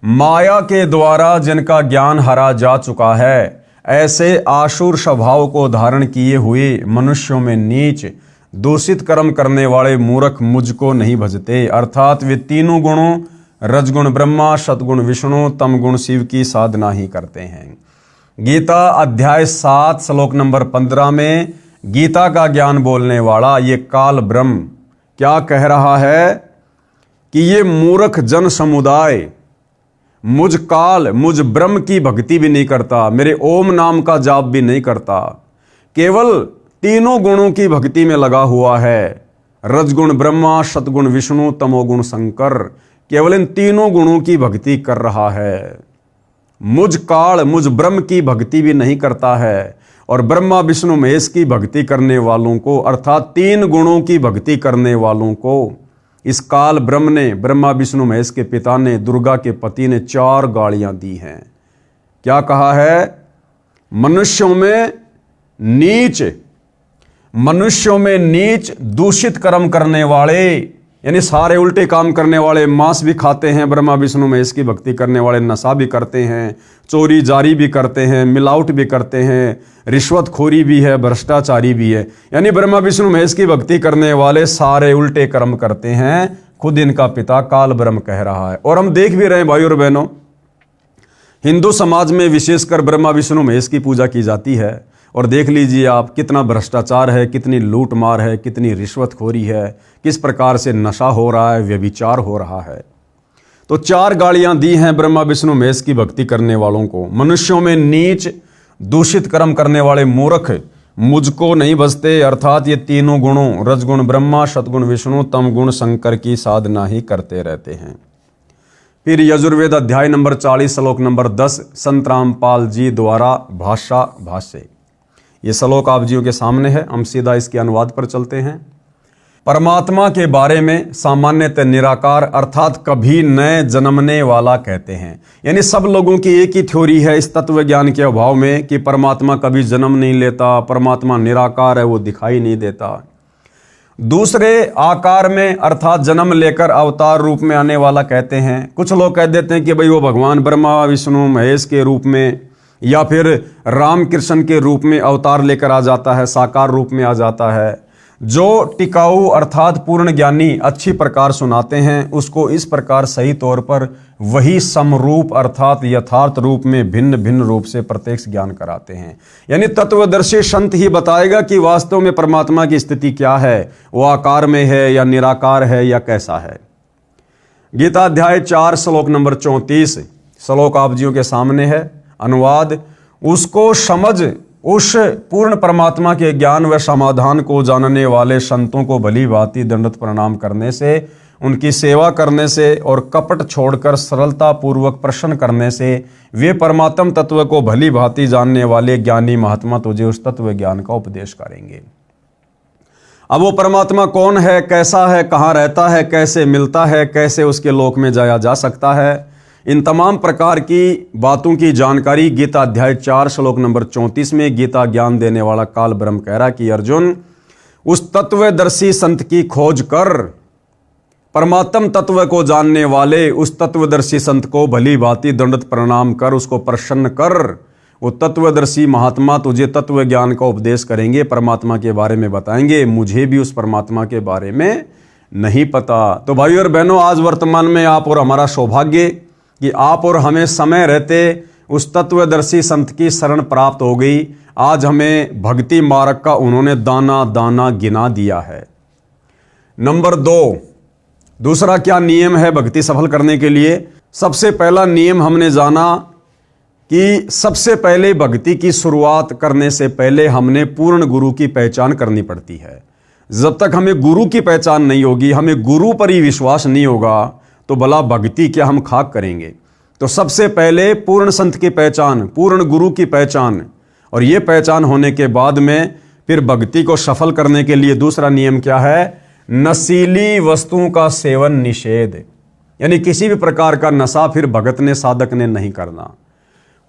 माया के द्वारा जिनका ज्ञान हरा जा चुका है, ऐसे आसुर स्वभाव को धारण किए हुए मनुष्यों में नीच दूषित कर्म करने वाले मूर्ख मुझको नहीं भजते। अर्थात वे तीनों गुणों रजगुण ब्रह्मा, सतगुण विष्णु, तम गुण शिव की साधना ही करते हैं। गीता अध्याय 7 श्लोक नंबर 15 में गीता का ज्ञान बोलने वाला ये काल ब्रह्म क्या कह रहा है कि ये मूर्ख जन समुदाय मुझ काल, मुझ ब्रह्म की भक्ति भी नहीं करता, मेरे ओम नाम का जाप भी नहीं करता, केवल तीनों गुणों की भक्ति में लगा हुआ है। रजगुण ब्रह्मा, सतगुण विष्णु, तमोगुण शंकर, केवल इन तीनों गुणों की भक्ति कर रहा है। मुझ काल, मुझ ब्रह्म की भक्ति भी नहीं करता है। और ब्रह्मा विष्णु महेश की भक्ति करने वालों को, अर्थात तीन गुणों की भक्ति करने वालों को इस काल ब्रह्म ने, ब्रह्मा विष्णु महेश के पिता ने, दुर्गा के पति ने 4 गालियां दी हैं। क्या कहा है? मनुष्यों में नीच दूषित कर्म करने वाले, यानी सारे उल्टे काम करने वाले, मांस भी खाते हैं, ब्रह्मा विष्णु महेश की भक्ति करने वाले, नशा भी करते हैं, चोरी जारी भी करते हैं, मिलावट भी करते हैं, रिश्वतखोरी भी है, भ्रष्टाचारी भी है। यानी ब्रह्मा विष्णु महेश की भक्ति करने वाले सारे उल्टे कर्म करते हैं, खुद इनका पिता काल ब्रह्म कह रहा है। और हम देख भी रहे हैं भाई और बहनों, हिंदू समाज में विशेषकर ब्रह्मा विष्णु महेश की पूजा की जाती है। और देख लीजिए आप, कितना भ्रष्टाचार है, कितनी लूट मार है, कितनी रिश्वतखोरी है, किस प्रकार से नशा हो रहा है, व्यभिचार हो रहा है। तो 4 गालियां दी हैं ब्रह्मा विष्णु महेश की भक्ति करने वालों को। मनुष्यों में नीच दूषित कर्म करने वाले मूर्ख मुझको नहीं बसते, अर्थात ये तीनों गुणों रजगुण ब्रह्मा, सतगुण विष्णु, तम गुण शंकर की साधना ही करते रहते हैं। फिर यजुर्वेद अध्याय नंबर 40 श्लोक नंबर 10 संत रामपाल जी द्वारा भाष्य। ये श्लोक आप जियों के सामने है, हम सीधा इसके अनुवाद पर चलते हैं। परमात्मा के बारे में सामान्यतः निराकार अर्थात कभी न जन्मने वाला कहते हैं। यानी सब लोगों की एक ही थ्योरी है इस तत्व ज्ञान के अभाव में कि परमात्मा कभी जन्म नहीं लेता, परमात्मा निराकार है, वो दिखाई नहीं देता। दूसरे आकार में अर्थात जन्म लेकर अवतार रूप में आने वाला कहते हैं। कुछ लोग कह देते हैं कि भाई वो भगवान ब्रह्मा विष्णु महेश के रूप में या फिर राम कृष्ण के रूप में अवतार लेकर आ जाता है, साकार रूप में आ जाता है। जो टिकाऊ अर्थात पूर्ण ज्ञानी अच्छी प्रकार सुनाते हैं उसको इस प्रकार सही तौर पर वही समरूप अर्थात यथार्थ रूप में भिन्न भिन्न रूप से प्रत्यक्ष ज्ञान कराते हैं। यानी तत्वदर्शी संत ही बताएगा कि वास्तव में परमात्मा की स्थिति क्या है, वो आकार में है या निराकार है या कैसा है। गीता अध्याय 4 श्लोक नंबर 34 श्लोक आप जियों के सामने है। अनुवाद: उसको समझ उस पूर्ण परमात्मा के ज्ञान व समाधान को जानने वाले संतों को भली भांति दंडवत प्रणाम करने से, उनकी सेवा करने से और कपट छोड़कर सरलता पूर्वक प्रश्न करने से वे परमात्म तत्व को भली भांति जानने वाले ज्ञानी महात्मा तुझे उस तत्व ज्ञान का उपदेश करेंगे। अब वो परमात्मा कौन है, कैसा है, कहाँ रहता है, कैसे मिलता है, कैसे उसके लोक में जाया जा सकता है, इन तमाम प्रकार की बातों की जानकारी गीता अध्याय 4 श्लोक नंबर 34 में गीता ज्ञान देने वाला काल ब्रह्म कह रहा कि अर्जुन, उस तत्वदर्शी संत की खोज कर, परमात्म तत्व को जानने वाले उस तत्वदर्शी संत को भली भांति दंडवत प्रणाम कर, उसको प्रसन्न कर। वो तत्वदर्शी महात्मा तुझे तत्व ज्ञान का उपदेश करेंगे, परमात्मा के बारे में बताएंगे। मुझे भी उस परमात्मा के बारे में नहीं पता। तो भाई और बहनों, आज वर्तमान में आप और हमारा सौभाग्य कि आप और हमें समय रहते उस तत्वदर्शी संत की शरण प्राप्त हो गई। आज हमें भक्ति मार्ग का उन्होंने दाना दाना गिना दिया है। नंबर 2, दूसरा क्या नियम है भक्ति सफल करने के लिए? सबसे पहला नियम हमने जाना कि सबसे पहले भक्ति की शुरुआत करने से पहले हमने पूर्ण गुरु की पहचान करनी पड़ती है। जब तक हमें गुरु की पहचान नहीं होगी, हमें गुरु पर ही विश्वास नहीं होगा, तो भला भक्ति क्या हम खाक करेंगे। तो सबसे पहले पूर्ण संत की पहचान, पूर्ण गुरु की पहचान, और ये पहचान होने के बाद में फिर भक्ति को सफल करने के लिए दूसरा नियम क्या है? नशीली वस्तुओं का सेवन निषेध। यानी किसी भी प्रकार का नशा फिर भगत ने, साधक ने नहीं करना।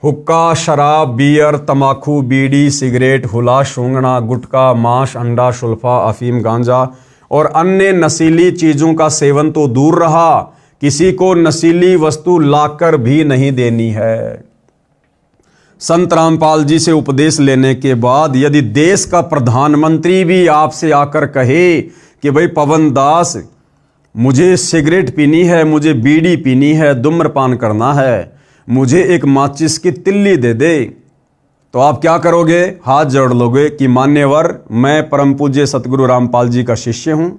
हुक्का, शराब, बियर, तमाकू, बीड़ी, सिगरेट, हुला, सूंघना, गुटखा, मांस, अंडा, सुल्फा, अफीम, गांजा और अन्य नशीली चीजों का सेवन तो दूर रहा, किसी को नशीली वस्तु लाकर भी नहीं देनी है। संत रामपाल जी से उपदेश लेने के बाद यदि देश का प्रधानमंत्री भी आपसे आकर कहे कि भाई पवन दास, मुझे सिगरेट पीनी है, मुझे बीड़ी पीनी है, धूम्रपान करना है, मुझे एक माचिस की तिल्ली दे दे, तो आप क्या करोगे? हाथ जोड़ लोगे कि मान्यवर, मैं परम पूज्य सतगुरु रामपाल जी का शिष्य हूं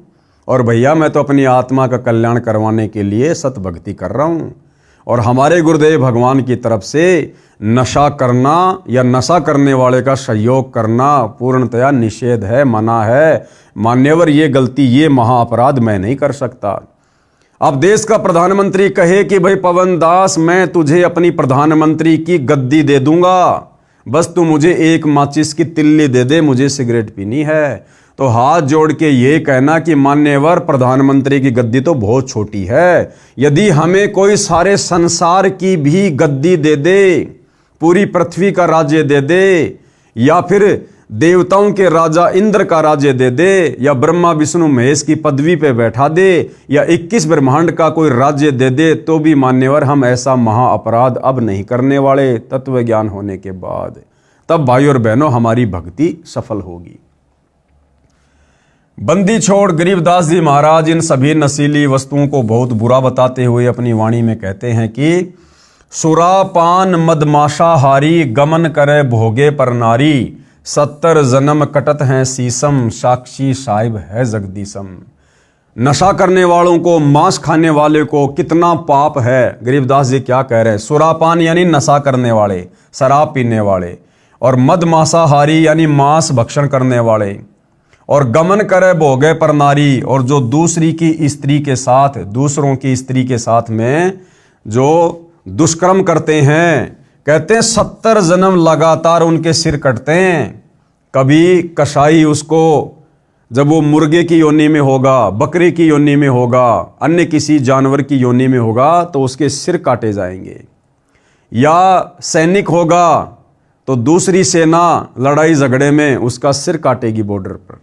और भैया मैं तो अपनी आत्मा का कल्याण करवाने के लिए सत भक्ति कर रहा हूं, और हमारे गुरुदेव भगवान की तरफ से नशा करना या नशा करने वाले का सहयोग करना पूर्णतया निषेध है, मना है। मान्यवर, ये गलती, ये महाअपराध मैं नहीं कर सकता। अब देश का प्रधानमंत्री कहे कि भाई पवन दास, मैं तुझे अपनी प्रधानमंत्री की गद्दी दे दूंगा, बस तू मुझे एक माचिस की तिल्ली दे दे, मुझे सिगरेट पीनी है, तो हाथ जोड़ के ये कहना कि मान्यवर, प्रधानमंत्री की गद्दी तो बहुत छोटी है, यदि हमें कोई सारे संसार की भी गद्दी दे दे, पूरी पृथ्वी का राज्य दे दे, या फिर देवताओं के राजा इंद्र का राज्य दे दे, या ब्रह्मा विष्णु महेश की पदवी पे बैठा दे, या 21 ब्रह्मांड का कोई राज्य दे दे, तो भी मान्यवर हम ऐसा महाअपराध अब नहीं करने वाले तत्व ज्ञान होने के बाद। तब भाई और बहनों, हमारी भक्ति सफल होगी। बंदी छोड़ गरीबदास जी महाराज इन सभी नशीली वस्तुओं को बहुत बुरा बताते हुए अपनी वाणी में कहते हैं कि सुरापान मदमाशाहारी, गमन करे भोगे पर नारी, 70 जन्म कटत हैं सीसम, साक्षी साहिब है जगदीशम। नशा करने वालों को, मांस खाने वाले को कितना पाप है। गरीबदास जी क्या कह रहे हैं? सुरापान यानी नशा करने वाले, शराब पीने वाले, और मदमांसाहारी यानी मांस भक्षण करने वाले, और गमन करे भोगे पर नारी, और जो दूसरी की स्त्री के साथ, दूसरों की स्त्री के साथ में जो दुष्कर्म करते हैं, कहते हैं 70 जन्म लगातार उनके सिर कटते हैं। कभी कसाई उसको, जब वो मुर्गे की योनि में होगा, बकरी की योनि में होगा, अन्य किसी जानवर की योनि में होगा, तो उसके सिर काटे जाएंगे। या सैनिक होगा तो दूसरी सेना लड़ाई झगड़े में उसका सिर काटेगी बॉर्डर पर।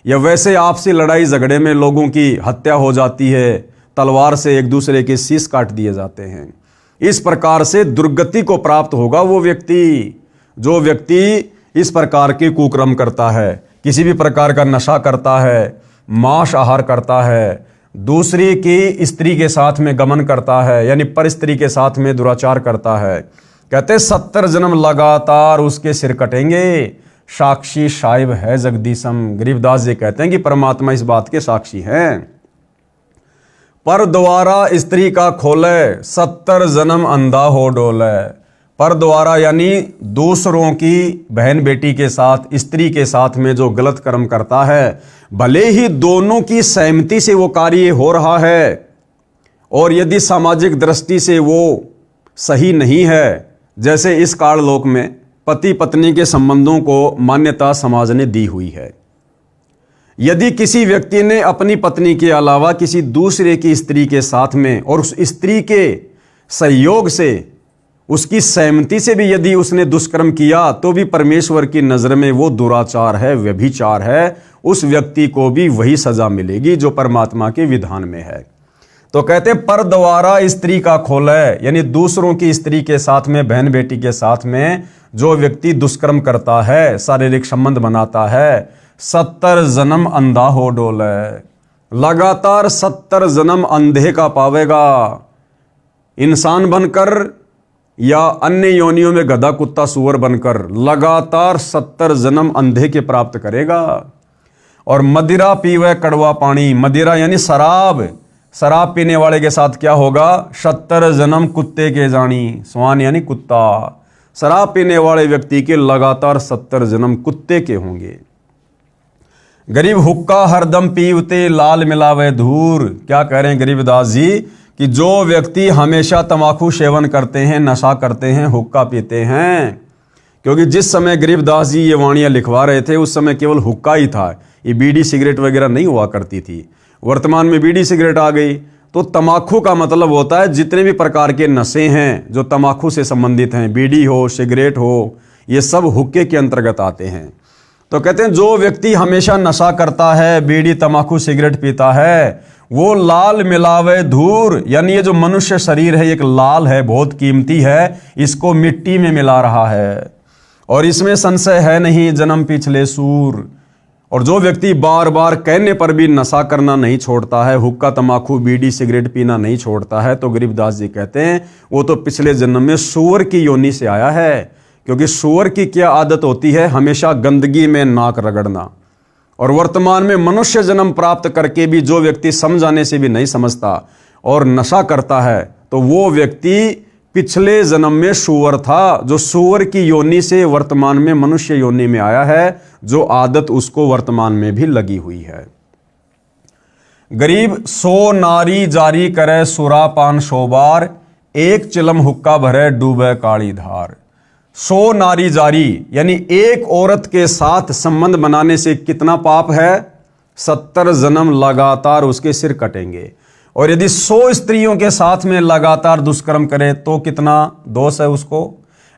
या वैसे आपसी लड़ाई झगड़े में लोगों की हत्या हो जाती है, तलवार से एक दूसरे के शीश काट दिए जाते हैं। इस प्रकार से दुर्गति को प्राप्त होगा वो व्यक्ति, जो व्यक्ति इस प्रकार के कुकर्म करता है, किसी भी प्रकार का नशा करता है, मांस आहार करता है, दूसरी की स्त्री के साथ में गमन करता है, यानी पर स्त्री के साथ में दुराचार करता है। कहते 70 जन्म लगातार उसके सिर कटेंगे। साक्षी साहिब है जगदीशम। गरीबदास जी कहते हैं कि परमात्मा इस बात के साक्षी हैं। पर द्वारा स्त्री का खोले, 70 जन्म अंधा हो डोले। पर द्वारा यानी दूसरों की बहन बेटी के साथ, स्त्री के साथ में जो गलत कर्म करता है, भले ही दोनों की सहमति से वो कार्य हो रहा है, और यदि सामाजिक दृष्टि से वो सही नहीं है, जैसे इस काललोक में पति पत्नी के संबंधों को मान्यता समाज ने दी हुई है। यदि किसी व्यक्ति ने अपनी पत्नी के अलावा किसी दूसरे की स्त्री के साथ में, और उस स्त्री के सहयोग से, उसकी सहमति से भी यदि उसने दुष्कर्म किया, तो भी परमेश्वर की नजर में वो दुराचार है, व्यभिचार है। उस व्यक्ति को भी वही सजा मिलेगी जो परमात्मा के विधान में है। तो कहते पर द्वारा स्त्री का खोले, यानी दूसरों की स्त्री के साथ में, बहन बेटी के साथ में जो व्यक्ति दुष्कर्म करता है, शारीरिक संबंध बनाता है, 70 जन्म अंधा हो डोले। लगातार 70 जन्म अंधे का पावेगा। इंसान बनकर या अन्य योनियों में गधा कुत्ता सूअर बनकर लगातार 70 जन्म अंधे के प्राप्त करेगा। और मदिरा पीवे कड़वा पानी, मदिरा यानी शराब, शराब पीने वाले के साथ क्या होगा? 70 जन्म कुत्ते के जानी। स्वान यानी कुत्ता। शराब पीने वाले व्यक्ति के लगातार 70 जन्म कुत्ते के होंगे। गरीब हुक्का हरदम पीवते, लाल मिलावे धूर। क्या कह रहे हैं गरीबदास जी कि जो व्यक्ति हमेशा तंबाकू सेवन करते हैं, नशा करते हैं, हुक्का पीते हैं, क्योंकि जिस समय गरीबदास जी ये वाणियाँ लिखवा रहे थे उस समय केवल हुक्का ही था, ये बीड़ी सिगरेट वगैरह नहीं हुआ करती थी। वर्तमान में बीड़ी सिगरेट आ गई। तो तंबाकू का मतलब होता है जितने भी प्रकार के नशे हैं जो तंबाकू से संबंधित हैं, बीड़ी हो, सिगरेट हो, ये सब हुक्के के अंतर्गत आते हैं। तो कहते हैं जो व्यक्ति हमेशा नशा करता है, बीड़ी तंबाकू सिगरेट पीता है, वो लाल मिलावे धूर, यानी ये जो मनुष्य शरीर है एक लाल है, बहुत कीमती है, इसको मिट्टी में मिला रहा है और इसमें संशय है नहीं जन्म पिछले सूर। और जो व्यक्ति बार बार कहने पर भी नशा करना नहीं छोड़ता है, हुक्का तंबाकू बीड़ी सिगरेट पीना नहीं छोड़ता है, तो गरीबदास जी कहते हैं वो तो पिछले जन्म में सूअर की योनि से आया है। क्योंकि सूअर की क्या आदत होती है, हमेशा गंदगी में नाक रगड़ना। और वर्तमान में मनुष्य जन्म प्राप्त करके भी जो व्यक्ति समझाने से भी नहीं समझता और नशा करता है, तो वो व्यक्ति पिछले जन्म में सूअर था, जो सूअर की योनि से वर्तमान में मनुष्य योनि में आया है, जो आदत उसको वर्तमान में भी लगी हुई है। गरीब 100 नारी जारी करे सुरापान शोबार, एक चिलम हुक्का भरे डूबे काली धार। 100 नारी जारी यानी एक औरत के साथ संबंध बनाने से कितना पाप है, 70 जन्म लगातार उसके सिर कटेंगे। और यदि 100 स्त्रियों के साथ में लगातार दुष्कर्म करे तो कितना दोष है उसको।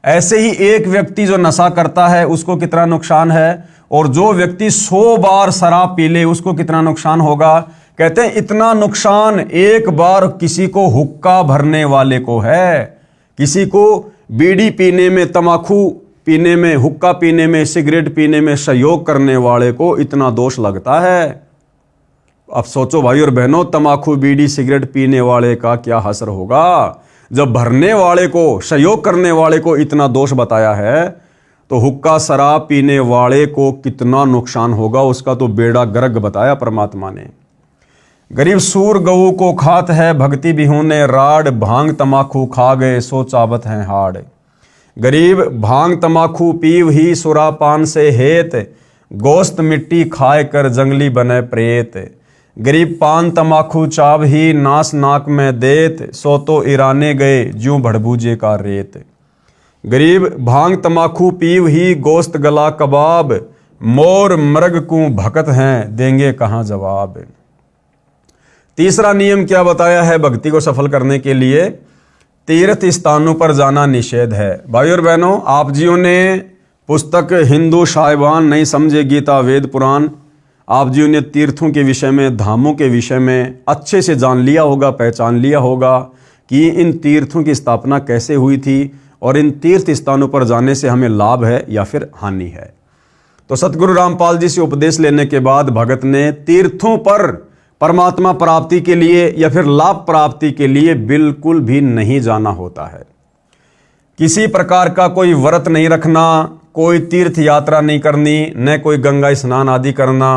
ऐसे ही एक व्यक्ति जो नशा करता है उसको कितना नुकसान है, और जो व्यक्ति 100 बार शराब पी ले उसको कितना नुकसान होगा। कहते हैं इतना नुकसान एक बार किसी को हुक्का भरने वाले को है, किसी को बीड़ी पीने में, तंबाकू पीने में, हुक्का पीने में, सिगरेट पीने में सहयोग करने वाले को इतना दोष लगता है। अब सोचो भाई और बहनों, तंबाकू बीड़ी सिगरेट पीने वाले का क्या हसर होगा। जब भरने वाले को, सहयोग करने वाले को इतना दोष बताया है, तो हुक्का शराब पीने वाले को कितना नुकसान होगा, उसका तो बेड़ा गर्क बताया परमात्मा ने। गरीब सूर गऊ को खात है भक्ति बिहूने राड, भांग तंबाकू खा गए सो चाबत हैं हाड़। गरीब भांग तंबाकू पीव ही सुरापान से हेत, गोश्त मिट्टी खाए कर जंगली बने प्रेत। गरीब पान तंबाकू चाव ही नास नाक में देत, सो तो ईराने गए ज्यों भड़बूजे का रेत। गरीब भांग तंबाकू पीव ही गोश्त गला कबाब, मोर मृग को भकत हैं देंगे कहाँ जवाब। तीसरा नियम क्या बताया है भक्ति को सफल करने के लिए, तीर्थ स्थानों पर जाना निषेध है। भाई और बहनों, आप जियों ने पुस्तक हिंदू साहिबान नहीं समझे गीता वेद पुराण, आप जियों ने तीर्थों के विषय में, धामों के विषय में अच्छे से जान लिया होगा, पहचान लिया होगा कि इन तीर्थों की स्थापना कैसे हुई थी और इन तीर्थ स्थानों पर जाने से हमें लाभ है या फिर हानि है। तो सतगुरु रामपाल जी से उपदेश लेने के बाद भगत ने तीर्थों पर परमात्मा प्राप्ति के लिए या फिर लाभ प्राप्ति के लिए बिल्कुल भी नहीं जाना होता है। किसी प्रकार का कोई व्रत नहीं रखना, कोई तीर्थ यात्रा नहीं करनी, न कोई गंगा स्नान आदि करना,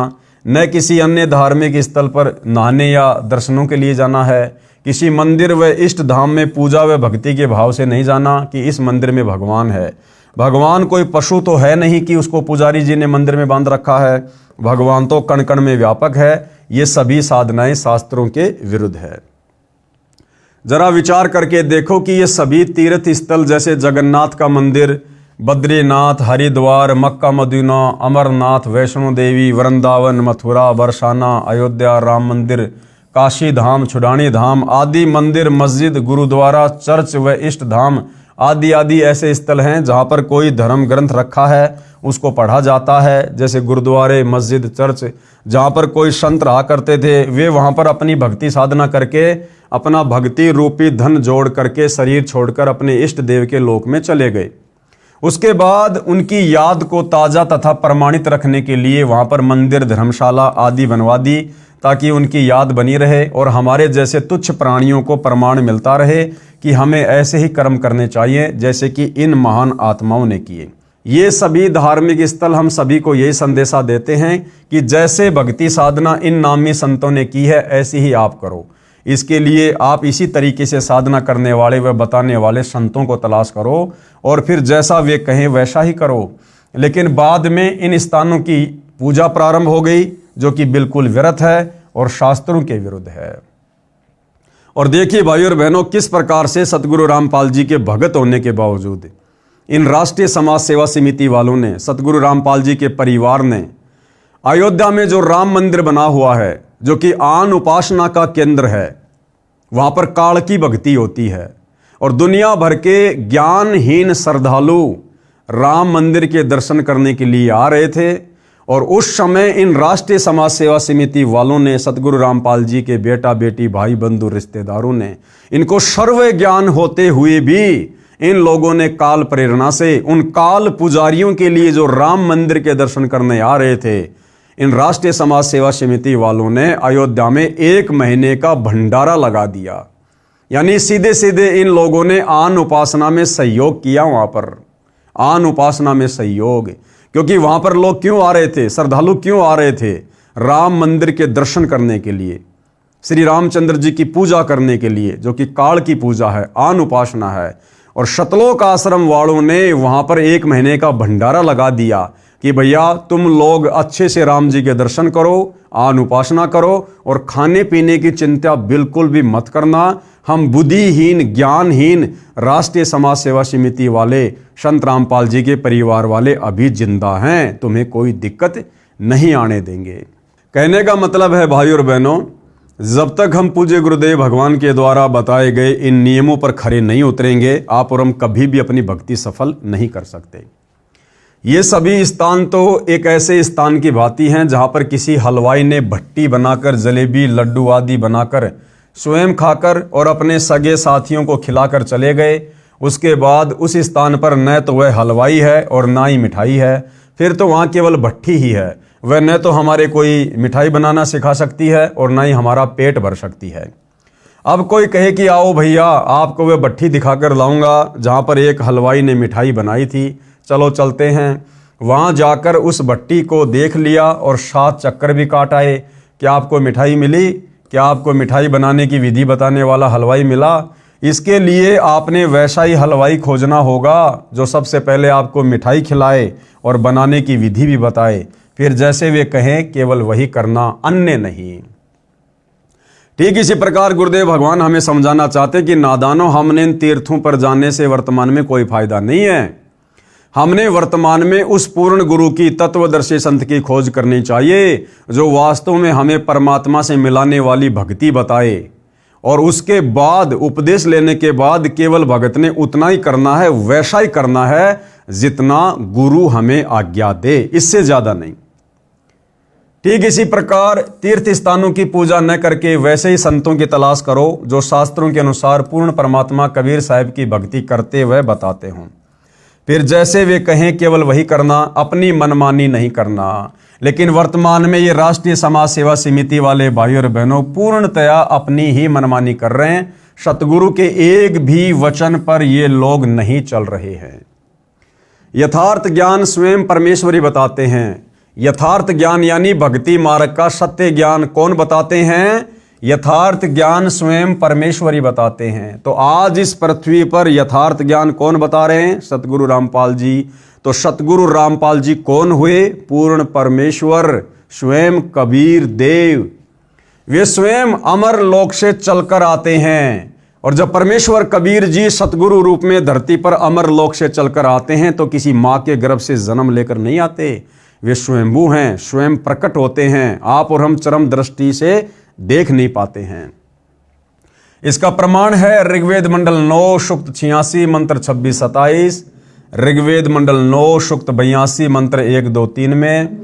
न किसी अन्य धार्मिक स्थल पर नहाने या दर्शनों के लिए जाना है। किसी मंदिर व इष्ट धाम में पूजा व भक्ति के भाव से नहीं जाना कि इस मंदिर में भगवान है। भगवान कोई पशु तो है नहीं कि उसको पुजारी जी ने मंदिर में बांध रखा है, भगवान तो कण कण में व्यापक है। ये सभी साधनाएं शास्त्रों के विरुद्ध है। जरा विचार करके देखो कि ये सभी तीर्थ स्थल जैसे जगन्नाथ का मंदिर, बद्रीनाथ, हरिद्वार, मक्का मदीना, अमरनाथ, वैष्णो देवी, वृंदावन, मथुरा, बरसाना, अयोध्या, राम मंदिर, काशी धाम, छुड़ानी धाम आदि मंदिर, मस्जिद, गुरुद्वारा, चर्च व इष्ट धाम आदि आदि ऐसे स्थल हैं जहाँ पर कोई धर्म ग्रंथ रखा है, उसको पढ़ा जाता है। जैसे गुरुद्वारे, मस्जिद, चर्च, जहाँ पर कोई संत रहा करते थे, वे वहाँ पर अपनी भक्ति साधना करके अपना भक्ति रूपी धन जोड़ करके शरीर छोड़कर अपने इष्ट देव के लोक में चले गए। उसके बाद उनकी याद को ताज़ा तथा प्रमाणित रखने के लिए वहाँ पर मंदिर, धर्मशाला आदि बनवा दी, ताकि उनकी याद बनी रहे और हमारे जैसे तुच्छ प्राणियों को प्रमाण मिलता रहे कि हमें ऐसे ही कर्म करने चाहिए जैसे कि इन महान आत्माओं ने किए। ये सभी धार्मिक स्थल हम सभी को यही संदेशा देते हैं कि जैसे भक्ति साधना इन नामी संतों ने की है, ऐसी ही आप करो। इसके लिए आप इसी तरीके से साधना करने वाले व बताने वाले संतों को तलाश करो और फिर जैसा वे कहें वैसा ही करो। लेकिन बाद में इन स्थानों की पूजा प्रारंभ हो गई, जो कि बिल्कुल व्यर्थ है और शास्त्रों के विरुद्ध है। और देखिए भाई और बहनों, किस प्रकार से सतगुरु रामपाल जी के भगत होने के बावजूद इन राष्ट्रीय समाज सेवा समिति वालों ने, सतगुरु रामपाल जी के परिवार ने अयोध्या में जो राम मंदिर बना हुआ है, जो कि आन उपासना का केंद्र है, वहां पर काल की भक्ति होती है और दुनिया भर के ज्ञानहीन श्रद्धालु राम मंदिर के दर्शन करने के लिए आ रहे थे। और उस समय इन राष्ट्रीय समाज सेवा समिति वालों ने, सतगुरु रामपाल जी के बेटा बेटी, भाई बंधु, रिश्तेदारों ने, इनको सर्व ज्ञान होते हुए भी इन लोगों ने काल प्रेरणा से उन काल पुजारियों के लिए जो राम मंदिर के दर्शन करने आ रहे थे, इन राष्ट्रीय समाज सेवा समिति वालों ने अयोध्या में 1 महीने का भंडारा लगा दिया। यानी सीधे सीधे इन लोगों ने आन उपासना में सहयोग किया। वहां पर आन उपासना में सहयोग, क्योंकि वहां पर लोग क्यों आ रहे थे, श्रद्धालु क्यों आ रहे थे? राम मंदिर के दर्शन करने के लिए, श्री रामचंद्र जी की पूजा करने के लिए, जो कि काल की पूजा है, आन उपासना है। और शतलोक आश्रम वालों ने वहां पर 1 महीने का भंडारा लगा दिया कि भैया तुम लोग अच्छे से राम जी के दर्शन करो, आन उपासना करो और खाने पीने की चिंता बिल्कुल भी मत करना। हम बुद्धिहीन, ज्ञानहीन राष्ट्रीय समाज सेवा समिति वाले, संत रामपाल जी के परिवार वाले अभी जिंदा हैं, तुम्हें कोई दिक्कत नहीं आने देंगे। कहने का मतलब है भाई और बहनों, जब तक हम पूज्य गुरुदेव भगवान के द्वारा बताए गए इन नियमों पर खरे नहीं उतरेंगे, आप और हम कभी भी अपनी भक्ति सफल नहीं कर सकते। ये सभी स्थान तो एक ऐसे स्थान की भांति हैं जहां पर किसी हलवाई ने भट्टी बनाकर जलेबी, लड्डू आदि बनाकर स्वयं खाकर और अपने सगे साथियों को खिलाकर चले गए। उसके बाद उस स्थान पर न तो वह हलवाई है और ना ही मिठाई है, फिर तो वहाँ केवल भट्टी ही है। वह न तो हमारे कोई मिठाई बनाना सिखा सकती है और ना ही हमारा पेट भर सकती है। अब कोई कहे कि आओ भैया, आपको वह भट्टी दिखाकर लाऊंगा जहाँ पर एक हलवाई ने मिठाई बनाई थी, चलो चलते हैं। वहाँ जाकर उस भट्टी को देख लिया और 7 चक्कर भी काट आए। क्या आपको मिठाई मिली? क्या आपको मिठाई बनाने की विधि बताने वाला हलवाई मिला? इसके लिए आपने वैसा ही हलवाई खोजना होगा जो सबसे पहले आपको मिठाई खिलाए और बनाने की विधि भी बताए, फिर जैसे वे कहें केवल वही करना, अन्य नहीं। ठीक इसी प्रकार गुरुदेव भगवान हमें समझाना चाहते कि नादानों, हमने इन तीर्थों पर जाने से वर्तमान में कोई फायदा नहीं है। हमने वर्तमान में उस पूर्ण गुरु की, तत्वदर्शी संत की खोज करनी चाहिए जो वास्तव में हमें परमात्मा से मिलाने वाली भक्ति बताए। और उसके बाद उपदेश लेने के बाद केवल भगत ने उतना ही करना है, वैसा ही करना है जितना गुरु हमें आज्ञा दे, इससे ज्यादा नहीं। ठीक इसी प्रकार तीर्थ स्थानों की पूजा न करके वैसे ही संतों की तलाश करो जो शास्त्रों के अनुसार पूर्ण परमात्मा कबीर साहब की भक्ति करते हुए बताते हों। फिर जैसे वे कहें केवल वही करना, अपनी मनमानी नहीं करना। लेकिन वर्तमान में ये राष्ट्रीय समाज सेवा समिति वाले भाई और बहनों पूर्णतया अपनी ही मनमानी कर रहे हैं। सतगुरु के एक भी वचन पर ये लोग नहीं चल रहे हैं। यथार्थ ज्ञान स्वयं परमेश्वरी बताते हैं। यथार्थ ज्ञान यानी भक्ति मार्ग का सत्य ज्ञान कौन बताते हैं? यथार्थ ज्ञान स्वयं परमेश्वरी बताते हैं। तो आज इस पृथ्वी पर यथार्थ ज्ञान कौन बता रहे हैं? सतगुरु रामपाल जी। तो सतगुरु रामपाल जी कौन हुए? पूर्ण परमेश्वर, स्वयं कबीर देव। वे स्वयं अमर लोक से चलकर आते हैं। और जब परमेश्वर कबीर जी सतगुरु रूप में धरती पर अमर लोक से चलकर आते हैं तो किसी माँ के गर्भ से जन्म लेकर नहीं आते। वे स्वयंभू हैं, स्वयं प्रकट होते हैं। आप और हम चरम दृष्टि से देख नहीं पाते हैं। इसका प्रमाण है ऋग्वेद मंडल 9 सूक्त 86 मंत्र 26-27, ऋग्वेद मंडल 9 सूक्त 82 मंत्र 1-2-3 में,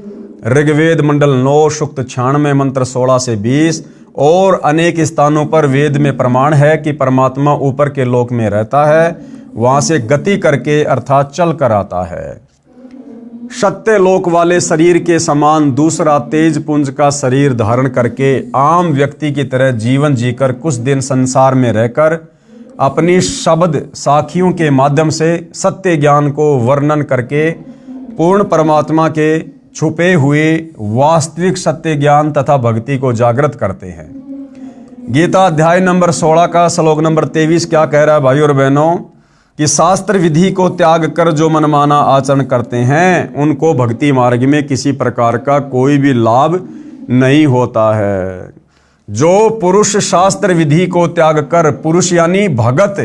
ऋग्वेद मंडल 9 सूक्त 96 मंत्र 16 से 20 और अनेक स्थानों पर वेद में प्रमाण है कि परमात्मा ऊपर के लोक में रहता है, वहां से गति करके अर्थात चल कर आता है। सत्य लोक वाले शरीर के समान दूसरा तेज पुंज का शरीर धारण करके आम व्यक्ति की तरह जीवन जीकर कुछ दिन संसार में रहकर अपनी शब्द साखियों के माध्यम से सत्य ज्ञान को वर्णन करके पूर्ण परमात्मा के छुपे हुए वास्तविक सत्य ज्ञान तथा भक्ति को जागृत करते हैं। गीता अध्याय नंबर 16 का श्लोक नंबर 23 क्या कह रहा है भाई और बहनों? कि शास्त्र विधि को त्याग कर जो मनमाना आचरण करते हैं उनको भक्ति मार्ग में किसी प्रकार का कोई भी लाभ नहीं होता है। जो पुरुष शास्त्र विधि को त्याग कर, पुरुष यानी भगत,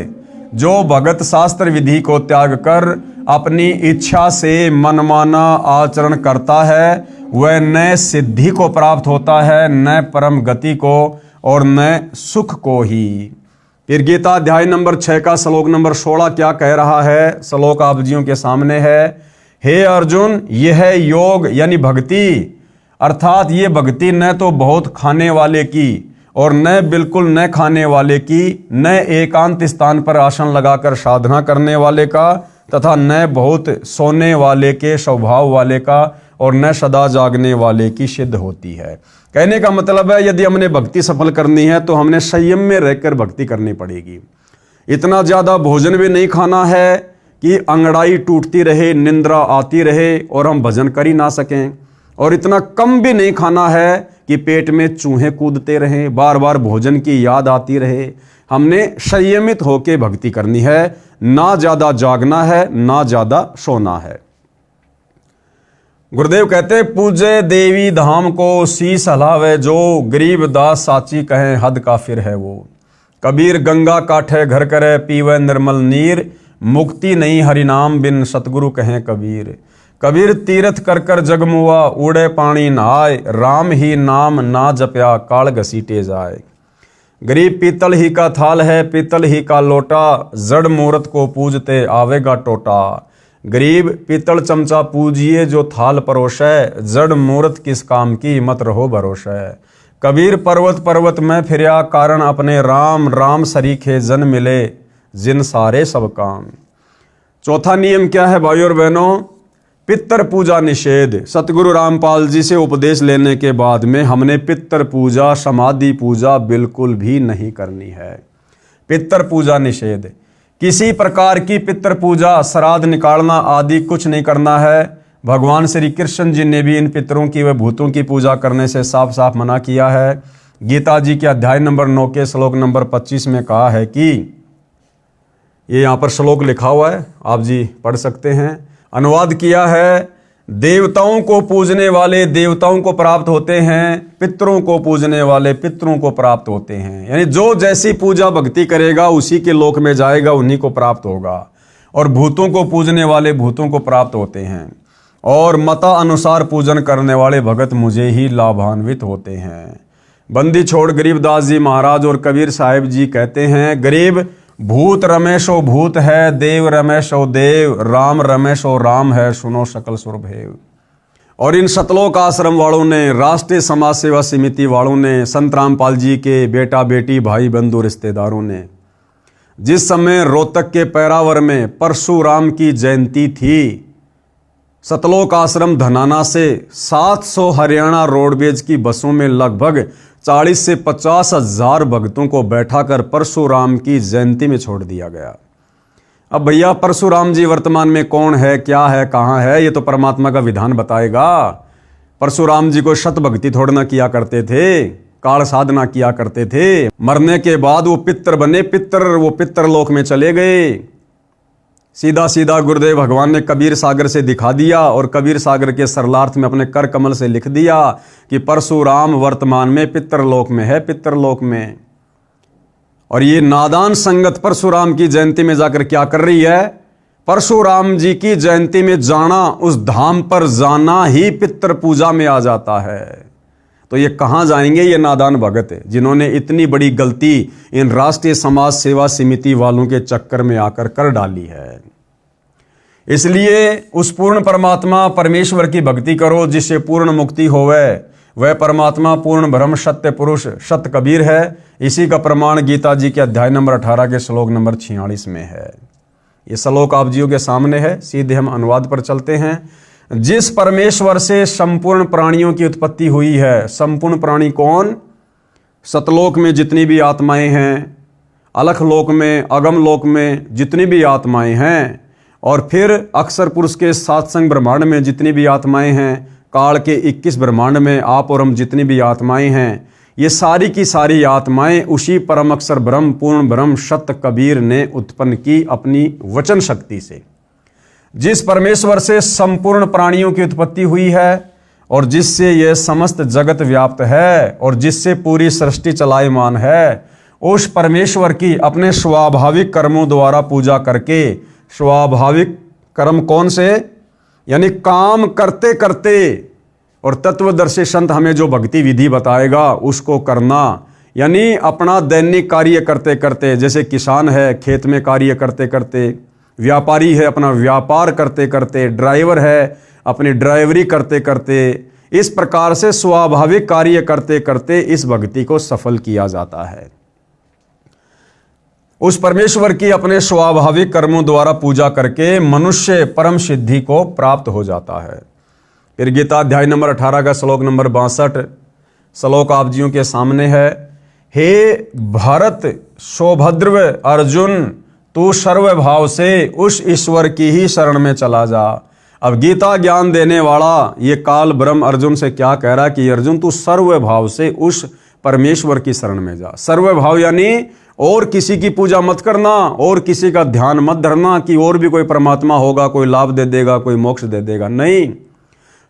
जो भगत शास्त्र विधि को त्याग कर अपनी इच्छा से मनमाना आचरण करता है वह न सिद्धि को प्राप्त होता है, न परम गति को और न सुख को ही। फिर गीता अध्याय नंबर 6 का श्लोक नंबर 16 क्या कह रहा है? श्लोक आप जियों के सामने है। हे अर्जुन, यह योग यानी भक्ति, अर्थात ये भक्ति न तो बहुत खाने वाले की और न बिल्कुल न खाने वाले की, न एकांत स्थान पर आसन लगाकर साधना करने वाले का, तथा न बहुत सोने वाले के स्वभाव वाले का और न सदा जागने वाले की सिद्ध होती है। कहने का मतलब है यदि हमने भक्ति सफल करनी है तो हमने संयम में रहकर भक्ति करनी पड़ेगी। इतना ज़्यादा भोजन भी नहीं खाना है कि अंगड़ाई टूटती रहे, निंद्रा आती रहे और हम भजन कर ही ना सकें, और इतना कम भी नहीं खाना है कि पेट में चूहे कूदते रहें, बार बार भोजन की याद आती रहे। हमने संयमित होकर भक्ति करनी है, ना ज़्यादा जागना है ना ज़्यादा सोना है। गुरुदेव कहते पूजे देवी धाम को शीस हलावे जो, गरीब दास साची कहें हद काफिर है वो। कबीर गंगा काठे घर करे पीवे निर्मल नीर, मुक्ति नहीं हरिनाम बिन सतगुरु कहें कबीर। कबीर तीर्थ कर कर जगमुआ उड़े पानी नहाय, राम ही नाम ना जप्या काल घसीटे जाए। गरीब पीतल ही का थाल है पीतल ही का लोटा, जड़ मूर्त को पूजते आवेगा टोटा। गरीब पीतल चमचा पूजिए जो थाल परोसै, जड़ मूर्त किस काम की मत रहो भरोसै। कबीर पर्वत पर्वत में फिरया कारण अपने राम, राम सरीखे जन मिले जिन सारे सब काम। चौथा नियम क्या है भाइयों और बहनों? पितर पूजा निषेध। सतगुरु रामपाल जी से उपदेश लेने के बाद में हमने पितर पूजा, समाधि पूजा बिल्कुल भी नहीं करनी है। पितर पूजा निषेध, किसी प्रकार की पितर पूजा, श्राद्ध निकालना आदि कुछ नहीं करना है। भगवान श्री कृष्ण जी ने भी इन पितरों की व भूतों की पूजा करने से साफ साफ मना किया है। गीता जी के अध्याय नंबर 9 के श्लोक नंबर 25 में कहा है कि, ये यहाँ पर श्लोक लिखा हुआ है, आप जी पढ़ सकते हैं, अनुवाद किया है, देवताओं को पूजने वाले देवताओं को प्राप्त होते हैं, पितरों को पूजने वाले पितरों को प्राप्त होते हैं। यानी जो जैसी पूजा भक्ति करेगा उसी के लोक में जाएगा, उन्हीं को प्राप्त होगा। और भूतों को पूजने वाले भूतों को प्राप्त होते हैं, और मता अनुसार पूजन करने वाले भगत मुझे ही लाभान्वित होते हैं। बंदी छोड़ गरीबदास जी महाराज और कबीर साहिब जी कहते हैं, गरीब भूत रमेशो भूत है, देव रमेशो देव, राम रमेशो राम है, सुनो सकल सुरभेव। और इन सतलोक आश्रम वालों ने, राष्ट्रीय समाज सेवा समिति वालों ने, संत रामपाल जी के बेटा बेटी भाई बंधु रिश्तेदारों ने, जिस समय रोहतक के पैरावर में परशुराम की जयंती थी, सतलोक आश्रम धनाना से 700 हरियाणा रोडवेज की बसों में लगभग 40 से 50 हजार भक्तों को बैठाकर परशुराम की जयंती में छोड़ दिया गया। अब भैया परशुराम जी वर्तमान में कौन है, क्या है, कहाँ है, ये तो परमात्मा का विधान बताएगा। परशुराम जी को शत भक्ति थोड़ा ना किया करते थे, काल साधना किया करते थे। मरने के बाद वो पितर बने, वो पितर लोक में चले गए। सीधा सीधा गुरुदेव भगवान ने कबीर सागर से दिखा दिया, और कबीर सागर के सरलार्थ में अपने कर कमल से लिख दिया कि परशुराम वर्तमान में पितरलोक में है, पितरलोक में। और ये नादान संगत परशुराम की जयंती में जाकर क्या कर रही है? परशुराम जी की जयंती में जाना, उस धाम पर जाना ही पितर पूजा में आ जाता है। तो ये कहाँ जाएंगे ये नादान भगत, जिन्होंने इतनी बड़ी गलती इन राष्ट्रीय समाज सेवा समिति वालों के चक्कर में आकर कर डाली है। इसलिए उस पूर्ण परमात्मा परमेश्वर की भक्ति करो जिससे पूर्ण मुक्ति होवे। वह परमात्मा पूर्ण ब्रह्म सत्य पुरुष सत्य कबीर है। इसी का प्रमाण गीता जी के अध्याय नंबर 18 के श्लोक नंबर 46 में है। ये श्लोक आप जियों के सामने है। सीधे हम अनुवाद पर चलते हैं। जिस परमेश्वर से संपूर्ण प्राणियों की उत्पत्ति हुई है, संपूर्ण प्राणी कौन? सतलोक में जितनी भी आत्माएं हैं, अलख लोक में, अगम लोक में जितनी भी आत्माएं हैं, और फिर अक्षर पुरुष के सातसंग ब्रह्मांड में जितनी भी आत्माएं हैं, काल के 21 ब्रह्मांड में आप और हम जितनी भी आत्माएं हैं, ये सारी की सारी आत्माएं उसी परम अक्षर ब्रह्म पूर्ण ब्रह्म सत्य कबीर ने उत्पन्न की अपनी वचन शक्ति से। जिस परमेश्वर से संपूर्ण प्राणियों की उत्पत्ति हुई है और जिससे यह समस्त जगत व्याप्त है और जिससे पूरी सृष्टि चलायमान है, उस परमेश्वर की अपने स्वाभाविक कर्मों द्वारा पूजा करके, स्वाभाविक कर्म कौन से? यानी काम करते करते, और तत्वदर्शी संत हमें जो भक्ति विधि बताएगा उसको करना, यानी अपना दैनिक कार्य करते करते, जैसे किसान है खेत में कार्य करते करते, व्यापारी है अपना व्यापार करते करते, ड्राइवर है अपनी ड्राइवरी करते करते, इस प्रकार से स्वाभाविक कार्य करते करते इस भक्ति को सफल किया जाता है। उस परमेश्वर की अपने स्वाभाविक कर्मों द्वारा पूजा करके मनुष्य परम सिद्धि को प्राप्त हो जाता है। फिर गीता अध्याय नंबर 18 का श्लोक नंबर 62 श्लोक आप जियों के सामने है। हे भरत सौभद्र अर्जुन, तू सर्वभाव से उस ईश्वर की ही शरण में चला जा। अब गीता ज्ञान देने वाला ये काल ब्रह्म अर्जुन से क्या कह रहा है कि अर्जुन तू सर्वभाव से उस परमेश्वर की शरण में जा। सर्वभाव यानी और किसी की पूजा मत करना, और किसी का ध्यान मत धरना कि और भी कोई परमात्मा होगा, कोई लाभ दे देगा, कोई मोक्ष दे देगा। नहीं,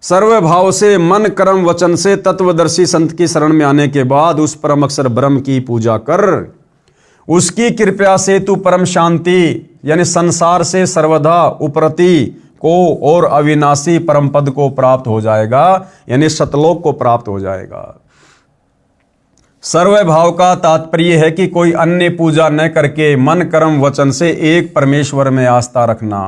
सर्वभाव से मन कर्म वचन से तत्वदर्शी संत की शरण में आने के बाद उस परम अक्षर ब्रह्म की पूजा कर। उसकी कृपा से तू परम शांति यानी संसार से सर्वदा उपरति को और अविनाशी परम पद को प्राप्त हो जाएगा, यानी सतलोक को प्राप्त हो जाएगा। सर्वभाव का तात्पर्य है कि कोई अन्य पूजा न करके मन कर्म वचन से एक परमेश्वर में आस्था रखना।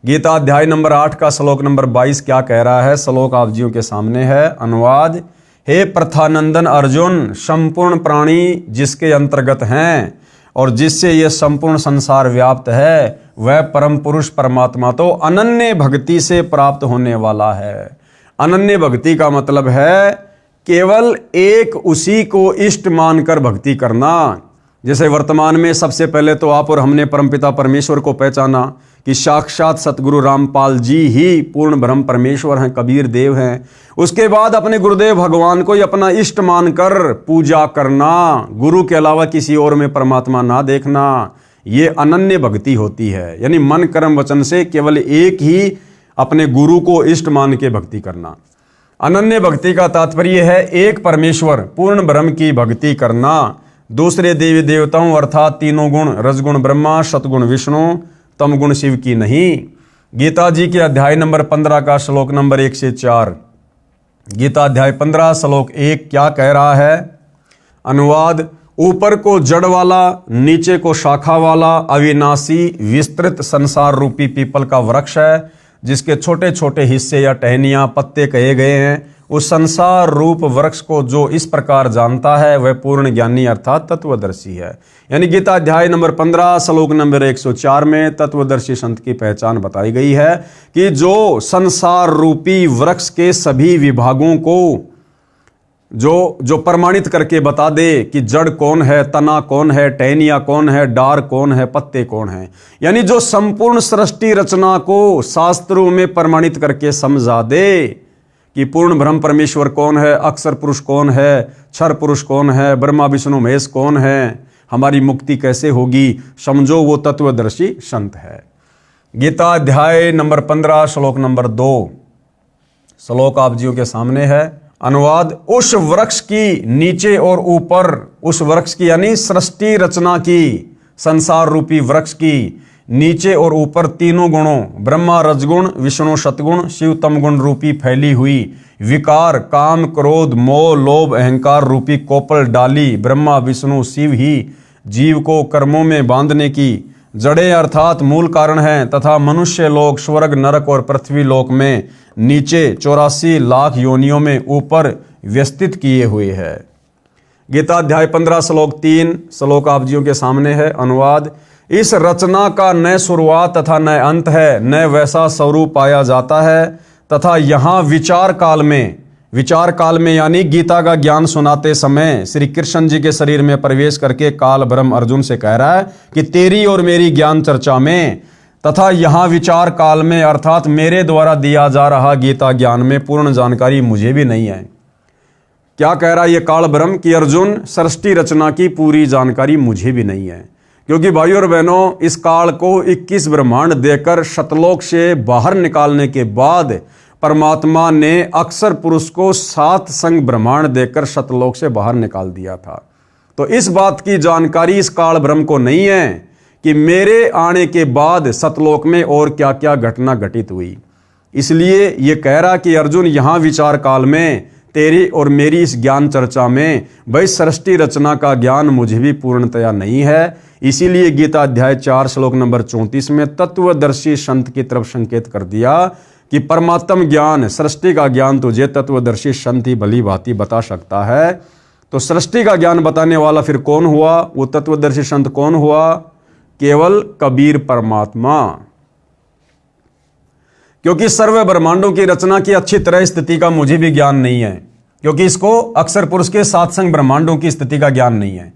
गीता अध्याय नंबर 8 का श्लोक नंबर 22 क्या कह रहा है? श्लोक आप जियों के सामने है। अनुवाद, हे प्रथानंदन अर्जुन, संपूर्ण प्राणी जिसके अंतर्गत हैं और जिससे यह संपूर्ण संसार व्याप्त है, वह परम पुरुष परमात्मा तो अनन्य भक्ति से प्राप्त होने वाला है। अनन्य भक्ति का मतलब है केवल एक उसी को इष्ट मानकर भक्ति करना। जैसे वर्तमान में सबसे पहले तो आप और हमने परमपिता परमेश्वर को पहचाना कि साक्षात सतगुरु रामपाल जी ही पूर्ण ब्रह्म परमेश्वर हैं, कबीर देव हैं। उसके बाद अपने गुरुदेव भगवान को ही अपना इष्ट मानकर पूजा करना, गुरु के अलावा किसी और में परमात्मा ना देखना, ये अनन्य भक्ति होती है। यानी मन कर्म वचन से केवल एक ही अपने गुरु को इष्ट मान के भक्ति करना। अनन्य भक्ति का तात्पर्य है एक परमेश्वर पूर्ण ब्रह्म की भक्ति करना, दूसरे देवी देवताओं अर्थात तीनों गुण रजगुण ब्रह्मा, सतगुण विष्णु, तमगुण शिव की नहीं। गीता जी के अध्याय नंबर 15 का श्लोक नंबर 1 से 4। गीता अध्याय 15 श्लोक 1 क्या कह रहा है? अनुवाद, ऊपर को जड़ वाला, नीचे को शाखा वाला अविनाशी विस्तृत संसार रूपी पीपल का वृक्ष है, जिसके छोटे छोटे हिस्से या टहनियां पत्ते कहे गए हैं। उस संसार रूप वृक्ष को जो इस प्रकार जानता है वह पूर्ण ज्ञानी अर्थात तत्वदर्शी है। यानी गीता अध्याय नंबर 15 श्लोक नंबर 104 में तत्वदर्शी संत की पहचान बताई गई है कि जो संसार रूपी वृक्ष के सभी विभागों को जो प्रमाणित करके बता दे कि जड़ कौन है, तना कौन है, टहनिया कौन है, डार कौन है, पत्ते कौन है, यानी जो संपूर्ण सृष्टि रचना को शास्त्रों में प्रमाणित करके समझा दे कि पूर्ण ब्रह्म परमेश्वर कौन है, अक्षर पुरुष कौन है, क्षर पुरुष कौन है, ब्रह्मा विष्णु महेश कौन है, हमारी मुक्ति कैसे होगी, समझो वो तत्वदर्शी संत है। गीता अध्याय नंबर 15 श्लोक नंबर 2 श्लोक आप जियों के सामने है। अनुवाद, उस वृक्ष की नीचे और ऊपर, उस वृक्ष की यानी सृष्टि रचना की, संसार रूपी वृक्ष की नीचे और ऊपर तीनों गुणों ब्रह्मा रजगुण, विष्णु सतगुण, शिव तमगुण रूपी फैली हुई विकार काम क्रोध मोह लोभ अहंकार रूपी कोपल डाली ब्रह्मा विष्णु शिव ही जीव को कर्मों में बांधने की जड़ें अर्थात मूल कारण हैं, तथा मनुष्य लोक स्वर्ग नरक और पृथ्वी लोक में नीचे 84 लाख योनियों में ऊपर व्यवस्थित किए हुए है। गीता अध्याय 15 श्लोक 3 श्लोक आप जियों के सामने है। अनुवाद, इस रचना का न शुरुआत तथा न अंत है, न वैसा स्वरूप पाया जाता है, तथा यहाँ विचार काल में यानी गीता का ज्ञान सुनाते समय श्री कृष्ण जी के शरीर में प्रवेश करके काल ब्रह्म अर्जुन से कह रहा है कि तेरी और मेरी ज्ञान चर्चा में तथा यहाँ विचार काल में अर्थात मेरे द्वारा दिया जा रहा गीता ज्ञान में पूर्ण जानकारी मुझे भी नहीं है। क्या कह रहा है ये काल ब्रह्म कि अर्जुन, सृष्टि रचना की पूरी जानकारी मुझे भी नहीं है, क्योंकि भाइयों और बहनों इस काल को 21 ब्रह्मांड देकर शतलोक से बाहर निकालने के बाद परमात्मा ने अक्षर पुरुष को 7 संग ब्रह्मांड देकर शतलोक से बाहर निकाल दिया था। तो इस बात की जानकारी इस काल ब्रह्म को नहीं है कि मेरे आने के बाद सतलोक में और क्या क्या घटना घटित हुई। इसलिए ये कह रहा कि अर्जुन, यहाँ विचार काल में तेरी और मेरी इस ज्ञान चर्चा में भाई सृष्टि रचना का ज्ञान मुझे भी पूर्णतया नहीं है। इसीलिए गीता अध्याय 4 श्लोक नंबर 34 में तत्वदर्शी संत की तरफ संकेत कर दिया कि परमात्म ज्ञान, सृष्टि का ज्ञान तुझे तत्वदर्शी संत ही भली भांति बता सकता है। तो सृष्टि का ज्ञान बताने वाला फिर कौन हुआ? वो तत्वदर्शी संत कौन हुआ? केवल कबीर परमात्मा। क्योंकि सर्व ब्रह्मांडों की रचना की अच्छी तरह स्थिति का मुझे भी ज्ञान नहीं है, क्योंकि इसको अक्षर पुरुष के सात्संग ब्रह्मांडों की स्थिति का ज्ञान नहीं है।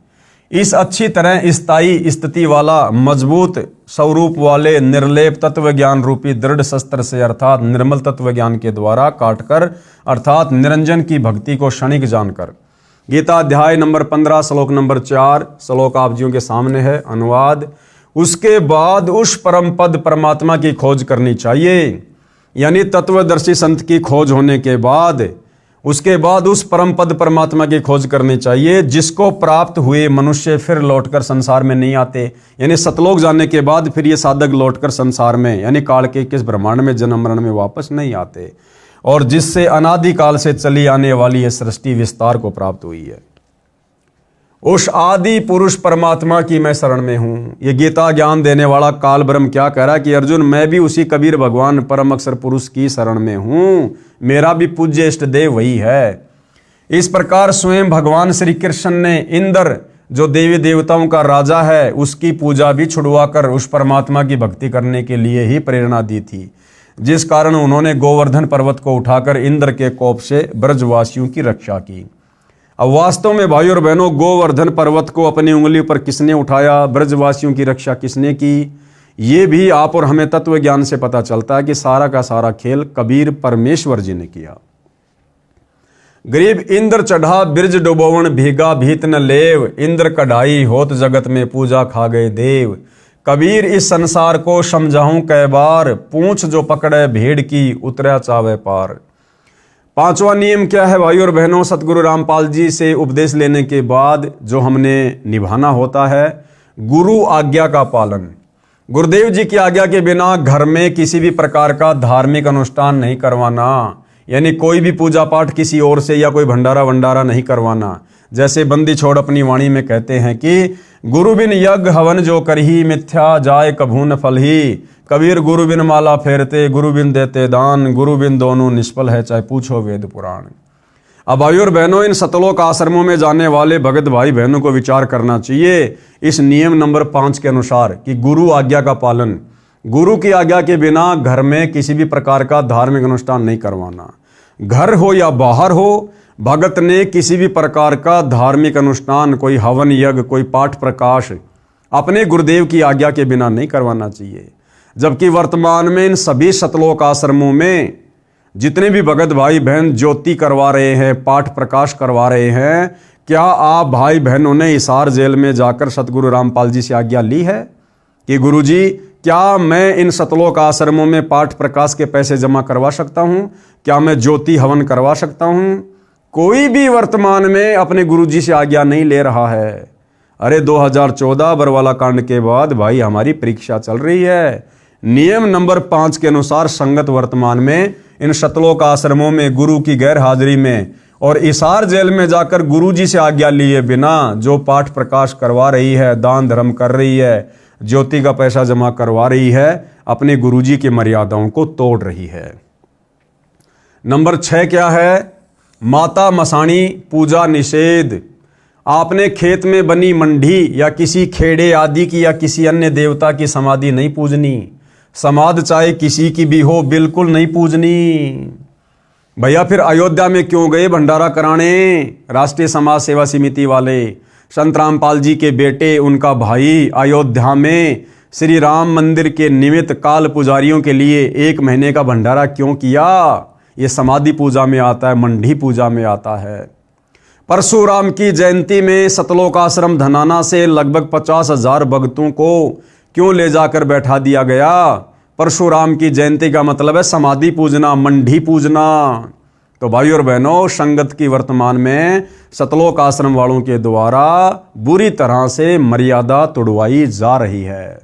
इस अच्छी तरह स्थायी स्थिति वाला मजबूत स्वरूप वाले निर्लेप तत्व ज्ञान रूपी दृढ़ शस्त्र से अर्थात निर्मल तत्व ज्ञान के द्वारा काटकर अर्थात निरंजन की भक्ति को क्षणिक जानकर, गीता अध्याय नंबर 15 श्लोक नंबर 4 श्लोक आप जियों के सामने है, अनुवाद। उसके बाद उस परम पद परमात्मा की खोज करनी चाहिए, यानी तत्वदर्शी संत की खोज होने के बाद उसके बाद उस परम पद परमात्मा की खोज करनी चाहिए, जिसको प्राप्त हुए मनुष्य फिर लौटकर संसार में नहीं आते। यानी सतलोक जाने के बाद फिर ये साधक लौटकर संसार में यानी काल के किस ब्रह्मांड में जन्म मरण में वापस नहीं आते, और जिससे अनादिकाल से चली आने वाली यह सृष्टि विस्तार को प्राप्त हुई है। उस आदि पुरुष परमात्मा की मैं शरण में हूं। ये गीता ज्ञान देने वाला काल ब्रह्म क्या कह रहा है कि अर्जुन, मैं भी उसी कबीर भगवान परम अक्षर पुरुष की शरण में हूं, मेरा भी पूज्य इष्ट देव वही है। इस प्रकार स्वयं भगवान श्री कृष्ण ने इंद्र जो देवी देवताओं का राजा है उसकी पूजा भी छुड़वाकर उस परमात्मा की भक्ति करने के लिए ही प्रेरणा दी थी, जिस कारण उन्होंने गोवर्धन पर्वत को उठाकर इंद्र के कोप से ब्रजवासियों की रक्षा की। अब वास्तव में भाई और बहनों, गोवर्धन पर्वत को अपनी उंगली पर किसने उठाया, ब्रजवासियों की रक्षा किसने की, ये भी आप और हमें तत्व ज्ञान से पता चलता है कि सारा का सारा खेल कबीर परमेश्वर जी ने किया। गरीब इंद्र चढ़ा बिरज डुबोवन भीगा भीत न लेव, इंद्र कढ़ाई होत जगत में पूजा खा गए देव। कबीर इस संसार को समझाऊं कै बार, पूंछ जो पकड़े भेड़ की उतरा चावे पार। पांचवा नियम क्या है भाई और बहनों? सतगुरु रामपाल जी से उपदेश लेने के बाद जो हमने निभाना होता है, गुरु आज्ञा का पालन। गुरुदेव जी की आज्ञा के बिना घर में किसी भी प्रकार का धार्मिक अनुष्ठान नहीं करवाना, यानी कोई भी पूजा पाठ किसी और से या कोई भंडारा वंडारा नहीं करवाना। जैसे बंदी छोड़ अपनी वाणी में कहते हैं कि गुरु बिन यज्ञ हवन जो करही, मिथ्या जाय कभू न फल ही। कबीर गुरु बिन माला फेरते, गुरु बिन देते दान, गुरु बिन दोनों निष्फल है, चाहे पूछो वेद पुराण। अब भाई और बहनों, इन सतलोक आश्रमों में जाने वाले भगत भाई बहनों को विचार करना चाहिए इस नियम नंबर 5 के अनुसार कि गुरु आज्ञा का पालन। गुरु की आज्ञा के बिना घर में किसी भी प्रकार का धार्मिक अनुष्ठान नहीं करवाना। घर हो या बाहर हो, भगत ने किसी भी प्रकार का धार्मिक अनुष्ठान, कोई हवन यज्ञ, कोई पाठ प्रकाश अपने गुरुदेव की आज्ञा के बिना नहीं करवाना चाहिए। जबकि वर्तमान में इन सभी सतलोक आश्रमों में जितने भी भगत भाई बहन ज्योति करवा रहे हैं, पाठ प्रकाश करवा रहे हैं, क्या आप भाई बहनों ने हिसार जेल में जाकर सतगुरु रामपाल जी से आज्ञा ली है कि गुरुजी क्या मैं इन सतलोक आश्रमों में पाठ प्रकाश के पैसे जमा करवा सकता हूं? क्या मैं ज्योति हवन करवा सकता हूं? कोई भी वर्तमान में अपने गुरुजी से आज्ञा नहीं ले रहा है। अरे 2014 बरवाला कांड के बाद भाई हमारी परीक्षा चल रही है। नियम नंबर 5 के अनुसार संगत वर्तमान में इन सतलोक आश्रमों में गुरु की गैर हाजिरी में और हिसार जेल में जाकर गुरुजी से आज्ञा लिए बिना जो पाठ प्रकाश करवा रही है, दान धर्म कर रही है, ज्योति का पैसा जमा करवा रही है, अपने गुरुजी की मर्यादाओं को तोड़ रही है। नंबर 6 क्या है? माता मसाणी पूजा निषेध। आपने खेत में बनी मंडी या किसी खेड़े आदि की या किसी अन्य देवता की समाधि नहीं पूजनी। समाध चाहे किसी की भी हो, बिल्कुल नहीं पूजनी। भैया फिर अयोध्या में क्यों गए भंडारा कराने? राष्ट्रीय समाज सेवा समिति वाले संत रामपाल जी के बेटे, उनका भाई अयोध्या में श्री राम मंदिर के निमित्त काल पुजारियों के लिए 1 महीने का भंडारा क्यों किया? ये समाधि पूजा में आता है, मंडी पूजा में आता है। परशुराम की जयंती में सतलोक आश्रम धनाना से लगभग 50,000 भक्तों को क्यों ले जाकर बैठा दिया गया? परशुराम की जयंती का मतलब है समाधि पूजना, मंडी पूजना। तो भाई और बहनों, संगत की वर्तमान में सतलोक आश्रम वालों के द्वारा बुरी तरह से मर्यादा तोड़वाई जा रही है।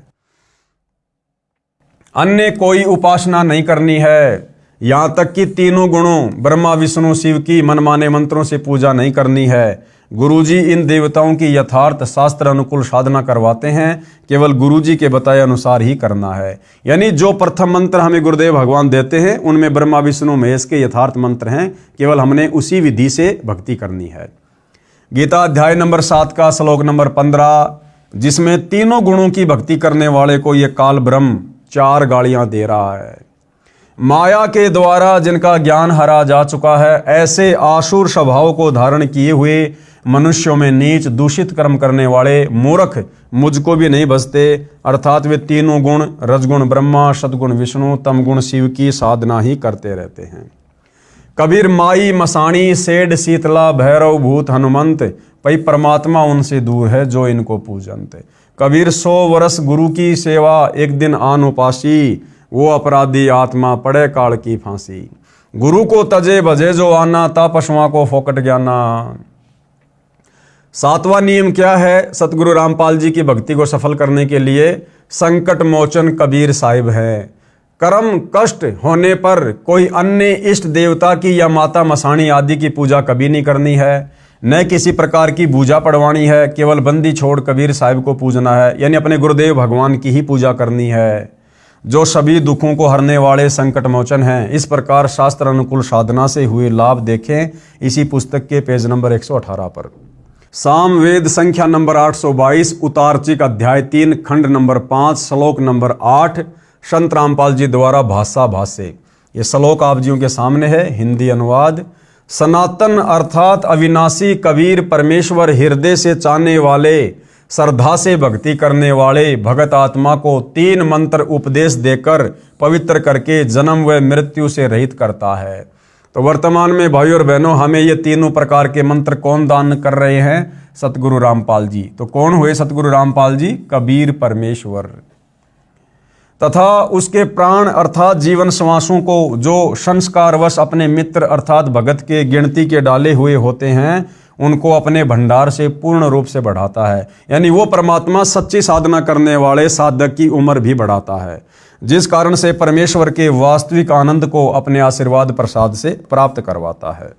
अन्य कोई उपासना नहीं करनी है। यहां तक कि तीनों गुणों ब्रह्मा विष्णु शिव की मनमाने मंत्रों से पूजा नहीं करनी है। गुरुजी इन देवताओं की यथार्थ शास्त्र अनुकूल साधना करवाते हैं, केवल गुरुजी के बताए अनुसार ही करना है। यानी जो प्रथम मंत्र हमें गुरुदेव भगवान देते हैं उनमें ब्रह्मा विष्णु महेश के यथार्थ मंत्र हैं, केवल हमने उसी विधि से भक्ति करनी है। गीता अध्याय नंबर 7 का श्लोक नंबर 15, जिसमें तीनों गुणों की भक्ति करने वाले को यह काल ब्रह्म 4 गालियां दे रहा है। माया के द्वारा जिनका ज्ञान हरा जा चुका है, ऐसे आसुर स्वभाव को धारण किए हुए मनुष्यों में नीच दूषित कर्म करने वाले मूर्ख मुझको भी नहीं बचते, अर्थात वे तीनों गुण रजगुण ब्रह्मा, सदगुण विष्णु, तमगुण शिव की साधना ही करते रहते हैं। कबीर माई मसाणी सेठ शीतला भैरव भूत हनुमंत, पई परमात्मा उनसे दूर है जो इनको पूजनते। कबीर 100 वर्ष गुरु की सेवा, एक दिन आन उपासी, वो अपराधी आत्मा पड़े काल की फांसी। गुरु को तजे भजे जो आना, ता पशुओं को फोकट ज्ञाना। 7वां नियम क्या है सतगुरु रामपाल जी की भक्ति को सफल करने के लिए? संकट मोचन कबीर साहिब है। कर्म कष्ट होने पर कोई अन्य इष्ट देवता की या माता मसाणी आदि की पूजा कभी नहीं करनी है, न किसी प्रकार की पूजा पढ़वानी है। केवल बंदी छोड़ कबीर साहिब को पूजना है, यानी अपने गुरुदेव भगवान की ही पूजा करनी है, जो सभी दुखों को हरने वाले संकट मोचन हैं। इस प्रकार शास्त्र अनुकूल साधना से हुए लाभ देखें इसी पुस्तक के पेज नंबर 118 पर। सामवेद संख्या नंबर 822, उतारचिक अध्याय 3 खंड नंबर 5 श्लोक नंबर 8, संत रामपाल जी द्वारा भाषा भाष्य। ये श्लोक आप जियों के सामने है, हिंदी अनुवाद। सनातन अर्थात अविनाशी कबीर परमेश्वर हृदय से चाहने वाले, श्रद्धा से भक्ति करने वाले भगत आत्मा को 3 मंत्र उपदेश देकर पवित्र करके जन्म व मृत्यु से रहित करता है। तो वर्तमान में भाई और बहनों, हमें ये तीनों प्रकार के मंत्र कौन दान कर रहे हैं? सतगुरु रामपाल जी। तो कौन हुए सतगुरु रामपाल जी? कबीर परमेश्वर तथा उसके प्राण अर्थात जीवन श्वासों को जो संस्कारवश अपने मित्र अर्थात भगत के गिनती के डाले हुए होते हैं, उनको अपने भंडार से पूर्ण रूप से बढ़ाता है। यानी वो परमात्मा सच्ची साधना करने वाले साधक की उम्र भी बढ़ाता है, जिस कारण से परमेश्वर के वास्तविक आनंद को अपने आशीर्वाद प्रसाद से प्राप्त करवाता है।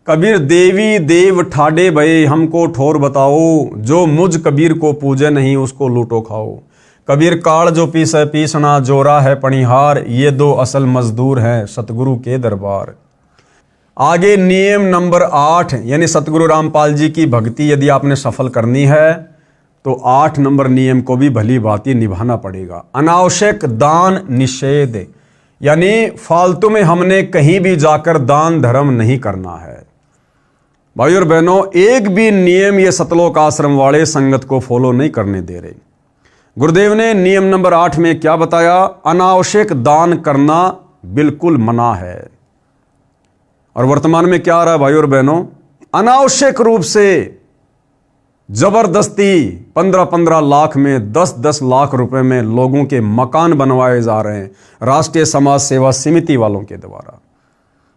कबीर देवी देव ठाडे भये हमको ठोर बताओ, जो मुझ कबीर को पूजे नहीं उसको लूटो खाओ। कबीर काल जो पीसे पीसना, जोरा है पणिहार, ये 2 असल मजदूर हैं सतगुरु के दरबार। आगे नियम नंबर 8, यानी सतगुरु रामपाल जी की भक्ति यदि आपने सफल करनी है तो 8 नंबर नियम को भी भली भांति निभाना पड़ेगा। अनावश्यक दान निषेध, यानी फालतू में हमने कहीं भी जाकर दान धर्म नहीं करना है। भाई और बहनों, एक भी नियम ये सतलोक आश्रम वाले संगत को फॉलो नहीं करने दे रहे। गुरुदेव ने नियम नंबर 8 में क्या बताया? अनावश्यक दान करना बिल्कुल मना है। और वर्तमान में क्या आ रहा है भाई और बहनों? अनावश्यक रूप से जबरदस्ती 15-15 लाख में 10-10 लाख रुपए में लोगों के मकान बनवाए जा रहे हैं राष्ट्रीय समाज सेवा समिति वालों के द्वारा।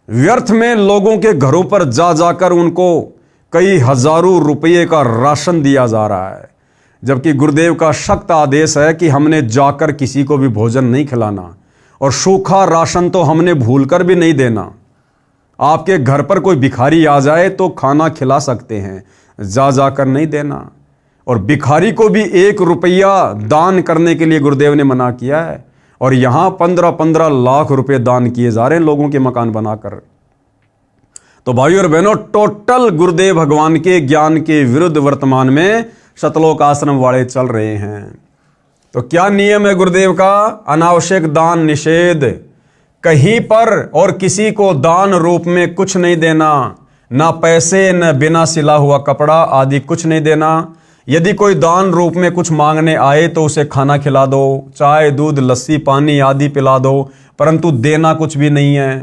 व्यर्थ में लोगों के घरों पर जा जाकर उनको कई हजारों रुपये का राशन दिया जा रहा है, जबकि गुरुदेव का सख्त आदेश है कि हमने जाकर किसी को भी भोजन नहीं खिलाना, और सूखा राशन तो हमने भूलकर भी नहीं देना। आपके घर पर कोई भिखारी आ जाए तो खाना खिला सकते हैं, जा जाकर नहीं देना। और भिखारी को भी 1 रुपया दान करने के लिए गुरुदेव ने मना किया है, और यहां 15-15 लाख रुपए दान किए जा रहे हैं लोगों के मकान बनाकर। तो भाई और बहनों, टोटल गुरुदेव भगवान के ज्ञान के विरुद्ध वर्तमान में सतलोक आश्रम वाले चल रहे हैं। तो क्या नियम है गुरुदेव का? अनावश्यक दान निषेध। कहीं पर और किसी को दान रूप में कुछ नहीं देना, ना पैसे न बिना सिला हुआ कपड़ा आदि कुछ नहीं देना। यदि कोई दान रूप में कुछ मांगने आए तो उसे खाना खिला दो, चाय दूध लस्सी पानी आदि पिला दो, परंतु देना कुछ भी नहीं है।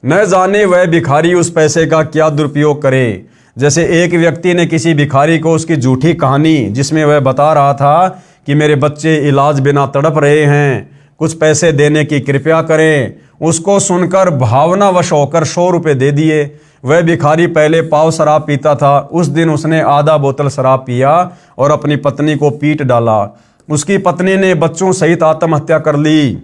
न जाने वह भिखारी उस पैसे का क्या दुरुपयोग करे। जैसे एक व्यक्ति ने किसी भिखारी को उसकी झूठी कहानी, जिसमें वह बता रहा था कि मेरे बच्चे इलाज बिना तड़प रहे हैं, कुछ पैसे देने की कृपया करें, उसको सुनकर भावनावश होकर 100 रुपये दे दिए। वह भिखारी पहले पाव शराब पीता था, उस दिन उसने आधा बोतल शराब पिया और अपनी पत्नी को पीट डाला। उसकी पत्नी ने बच्चों सहित आत्महत्या कर ली।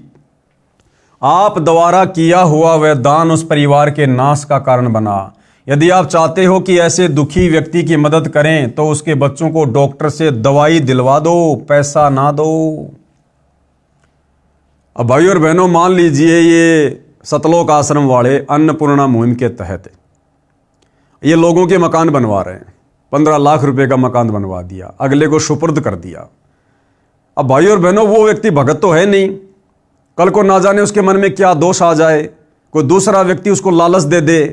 आप द्वारा किया हुआ वह दान उस परिवार के नाश का कारण बना। यदि आप चाहते हो कि ऐसे दुखी व्यक्ति की मदद करें तो उसके बच्चों को डॉक्टर से दवाई दिलवा दो, पैसा ना दो। अब भाई और बहनों, मान लीजिए ये सतलोक आश्रम वाले अन्नपूर्णा मुहिम के तहत ये लोगों के मकान बनवा रहे हैं, 15 लाख रुपए का मकान बनवा दिया, अगले को सुपुर्द कर दिया। अब भाई और बहनों, वो व्यक्ति भगत तो है नहीं, कल को ना जाने उसके मन में क्या दोष आ जाए, कोई दूसरा व्यक्ति उसको लालच दे दे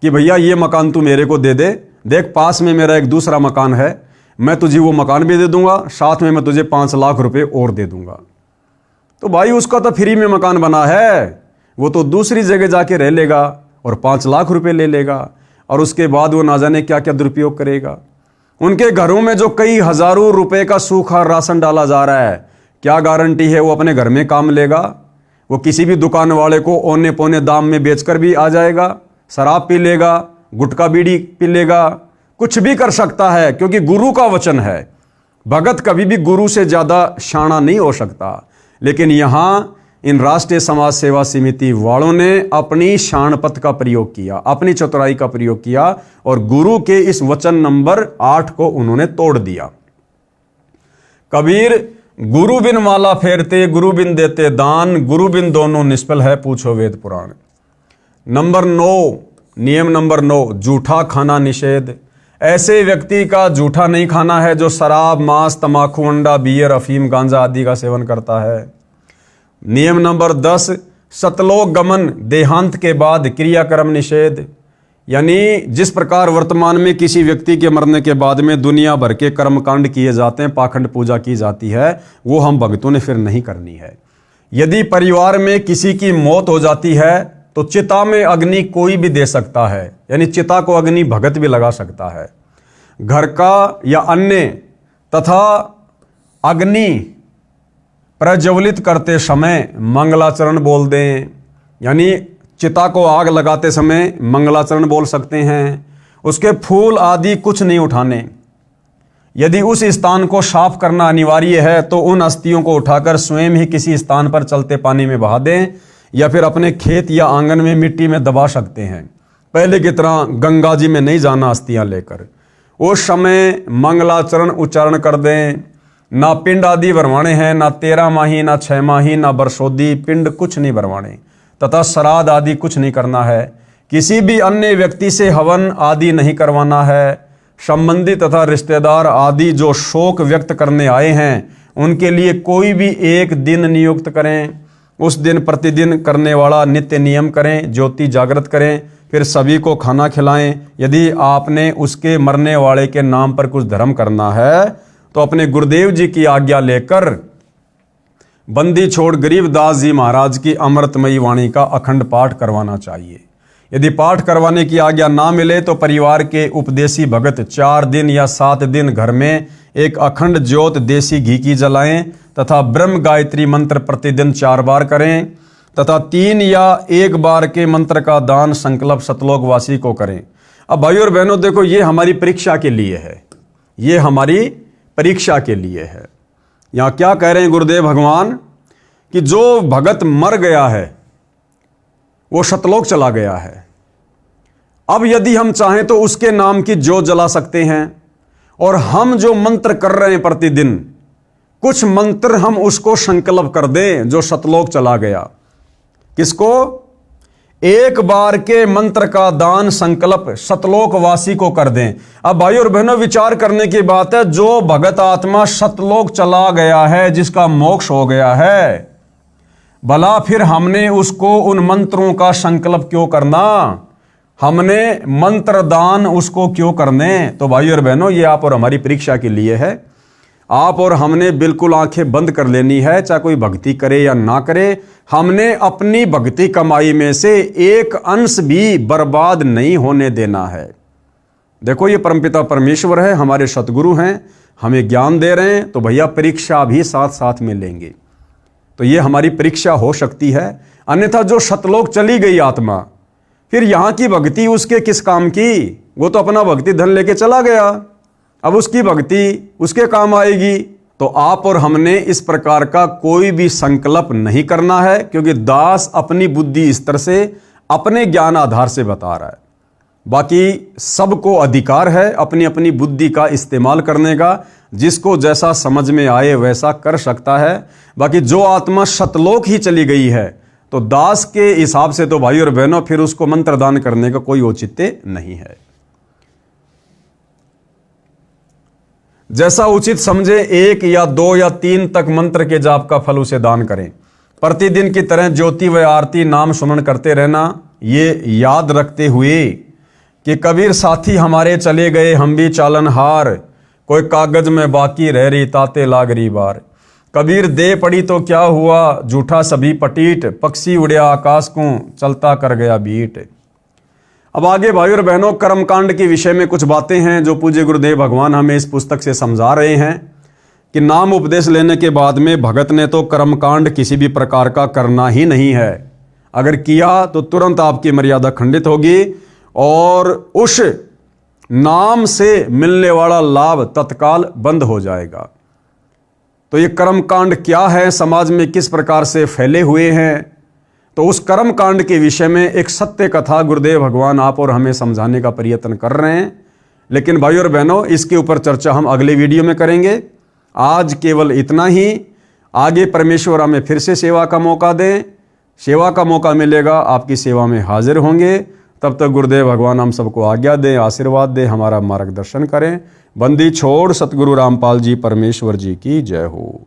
कि भैया ये मकान तू मेरे को दे दे, देख पास में मेरा एक दूसरा मकान है, मैं तुझे वो मकान भी दे दूंगा, साथ में मैं तुझे 5 लाख रुपए और दे दूंगा। तो भाई उसका तो फ्री में मकान बना है, वो तो दूसरी जगह जाके रह लेगा और 5 लाख रुपए ले लेगा, और उसके बाद वो ना जाने क्या क्या दुरुपयोग करेगा। उनके घरों में जो कई हजारों रुपए का सूखा राशन डाला जा रहा है, क्या गारंटी है वो अपने घर में काम लेगा? वो किसी भी दुकान वाले को औने पौने दाम में बेचकर भी आ जाएगा, शराब पी लेगा, गुटखा बीड़ी पी लेगा, कुछ भी कर सकता है, क्योंकि गुरु का वचन है। भगत कभी भी गुरु से ज्यादा शाना नहीं हो सकता। लेकिन यहां इन राष्ट्रीय समाज सेवा समिति वालों ने अपनी शानपत का प्रयोग किया, अपनी चतुराई का प्रयोग किया, और गुरु के इस वचन नंबर 8 को उन्होंने तोड़ दिया। कबीर गुरु बिन माला फेरते, गुरु बिन देते दान, गुरु बिन दोनों निष्फल है, पूछो वेद पुराण। नंबर 9, नियम नंबर 9, जूठा खाना निषेध। ऐसे व्यक्ति का जूठा नहीं खाना है जो शराब, मांस, तमाकू, अंडा, बियर, अफीम, गांजा आदि का सेवन करता है। नियम नंबर 10, सतलोक गमन, देहांत के बाद क्रियाक्रम निषेध। यानी जिस प्रकार वर्तमान में किसी व्यक्ति के मरने के बाद में दुनिया भर के कर्मकांड किए जाते हैं, पाखंड पूजा की जाती है, वो हम भक्तों ने फिर नहीं करनी है। यदि परिवार में किसी की मौत हो जाती है तो चिता में अग्नि कोई भी दे सकता है, यानी चिता को अग्नि भगत भी लगा सकता है। घर का या अन्य तथा अग्नि प्रज्वलित करते समय मंगलाचरण बोल दें, यानी चिता को आग लगाते समय मंगलाचरण बोल सकते हैं। उसके फूल आदि कुछ नहीं उठाने। यदि उस स्थान को साफ करना अनिवार्य है तो उन अस्थियों को उठाकर स्वयं ही किसी स्थान पर चलते पानी में बहा दें, या फिर अपने खेत या आंगन में मिट्टी में दबा सकते हैं। पहले की तरह गंगा जी में नहीं जाना अस्थियां लेकर। उस समय मंगलाचरण उच्चारण कर दें। ना पिंड आदि भरवाने हैं, ना 13 माही, ना 6 माही, ना बरसोदी, पिंड कुछ नहीं भरवाने, तथा श्राद्ध आदि कुछ नहीं करना है। किसी भी अन्य व्यक्ति से हवन आदि नहीं करवाना है। संबंधी तथा रिश्तेदार आदि जो शोक व्यक्त करने आए हैं उनके लिए कोई भी एक दिन नियुक्त करें। उस दिन प्रतिदिन करने वाला नित्य नियम करें, ज्योति जागृत करें, फिर सभी को खाना खिलाएं। यदि आपने उसके मरने वाले के नाम पर कुछ धर्म करना है तो अपने गुरुदेव जी की आज्ञा लेकर बंदी छोड़ गरीबदास जी महाराज की अमृतमयी वाणी का अखंड पाठ करवाना चाहिए। यदि पाठ करवाने की आज्ञा ना मिले तो परिवार के उपदेशी भगत 4 दिन या 7 दिन घर में एक अखंड ज्योत देसी घी की जलाएं, तथा ब्रह्म गायत्री मंत्र प्रतिदिन 4 बार करें, तथा 3 या 1 बार के मंत्र का दान संकल्प सतलोकवासी को करें। अब भाइयों और बहनों, देखो, ये हमारी परीक्षा के लिए है, ये हमारी परीक्षा के लिए है। यहां क्या कह रहे हैं गुरुदेव भगवान कि जो भगत मर गया है वो सतलोक चला गया है। अब यदि हम चाहें तो उसके नाम की ज्योत जला सकते हैं, और हम जो मंत्र कर रहे हैं प्रतिदिन, कुछ मंत्र हम उसको संकल्प कर दें जो सतलोक चला गया। किसको? 1 बार के मंत्र का दान संकल्प सतलोकवासी को कर दें। अब भाई और बहनों, विचार करने की बात है, जो भगत आत्मा सतलोक चला गया है, जिसका मोक्ष हो गया है, भला फिर हमने उसको उन मंत्रों का संकल्प क्यों करना? हमने मंत्र दान उसको क्यों करने? तो भाई और बहनों, ये आप और हमारी परीक्षा के लिए है। आप और हमने बिल्कुल आंखें बंद कर लेनी है, चाहे कोई भक्ति करे या ना करे। हमने अपनी भक्ति कमाई में से एक अंश भी बर्बाद नहीं होने देना है। देखो, ये परमपिता परमेश्वर है, हमारे सतगुरु हैं, हमें ज्ञान दे रहे हैं, तो भैया परीक्षा भी साथ साथ में लेंगे। तो ये हमारी परीक्षा हो सकती है। अन्यथा जो सतलोक चली गई आत्मा, फिर यहां की भक्ति उसके किस काम की? वो तो अपना भक्ति धन लेके चला गया, अब उसकी भक्ति उसके काम आएगी। तो आप और हमने इस प्रकार का कोई भी संकल्प नहीं करना है, क्योंकि दास अपनी बुद्धि स्तर से, अपने ज्ञान आधार से बता रहा है। बाकी सबको अधिकार है अपनी अपनी बुद्धि का इस्तेमाल करने का, जिसको जैसा समझ में आए वैसा कर सकता है। बाकी जो आत्मा सतलोक ही चली गई है, तो दास के हिसाब से तो भाई और बहनों, फिर उसको मंत्र दान करने का कोई औचित्य नहीं है। जैसा उचित समझे 1 या 2 या 3 तक मंत्र के जाप का फल उसे दान करें। प्रतिदिन की तरह ज्योति व आरती नाम सुमन करते रहना, ये याद रखते हुए कि कबीर साथी हमारे चले गए हम भी चालनहार, कोई कागज में बाकी रह रही ताते लाग रही बार। कबीर दे पड़ी तो क्या हुआ झूठा सभी पटीट, पक्षी उड़या आकाश को चलता कर गया बीट। अब आगे भाई और बहनों कर्मकांड के विषय में कुछ बातें हैं जो पूज्य गुरुदेव भगवान हमें इस पुस्तक से समझा रहे हैं कि नाम उपदेश लेने के बाद में भगत ने तो कर्मकांड किसी भी प्रकार का करना ही नहीं है। अगर किया तो तुरंत आपकी मर्यादा खंडित होगी और उस नाम से मिलने वाला लाभ तत्काल बंद हो जाएगा। तो ये कर्मकांड क्या है, समाज में किस प्रकार से फैले हुए हैं, तो उस कर्म कांड के विषय में एक सत्य कथा गुरुदेव भगवान आप और हमें समझाने का प्रयत्न कर रहे हैं। लेकिन भाई और बहनों इसके ऊपर चर्चा हम अगले वीडियो में करेंगे। आज केवल इतना ही। आगे परमेश्वर हमें फिर से सेवा का मौका दें, सेवा का मौका मिलेगा, आपकी सेवा में हाजिर होंगे। तब तक गुरुदेव भगवान हम सबको आज्ञा दें, आशीर्वाद दें, हमारा मार्गदर्शन करें। बंदी छोड़ सतगुरु रामपाल जी परमेश्वर जी की जय हो।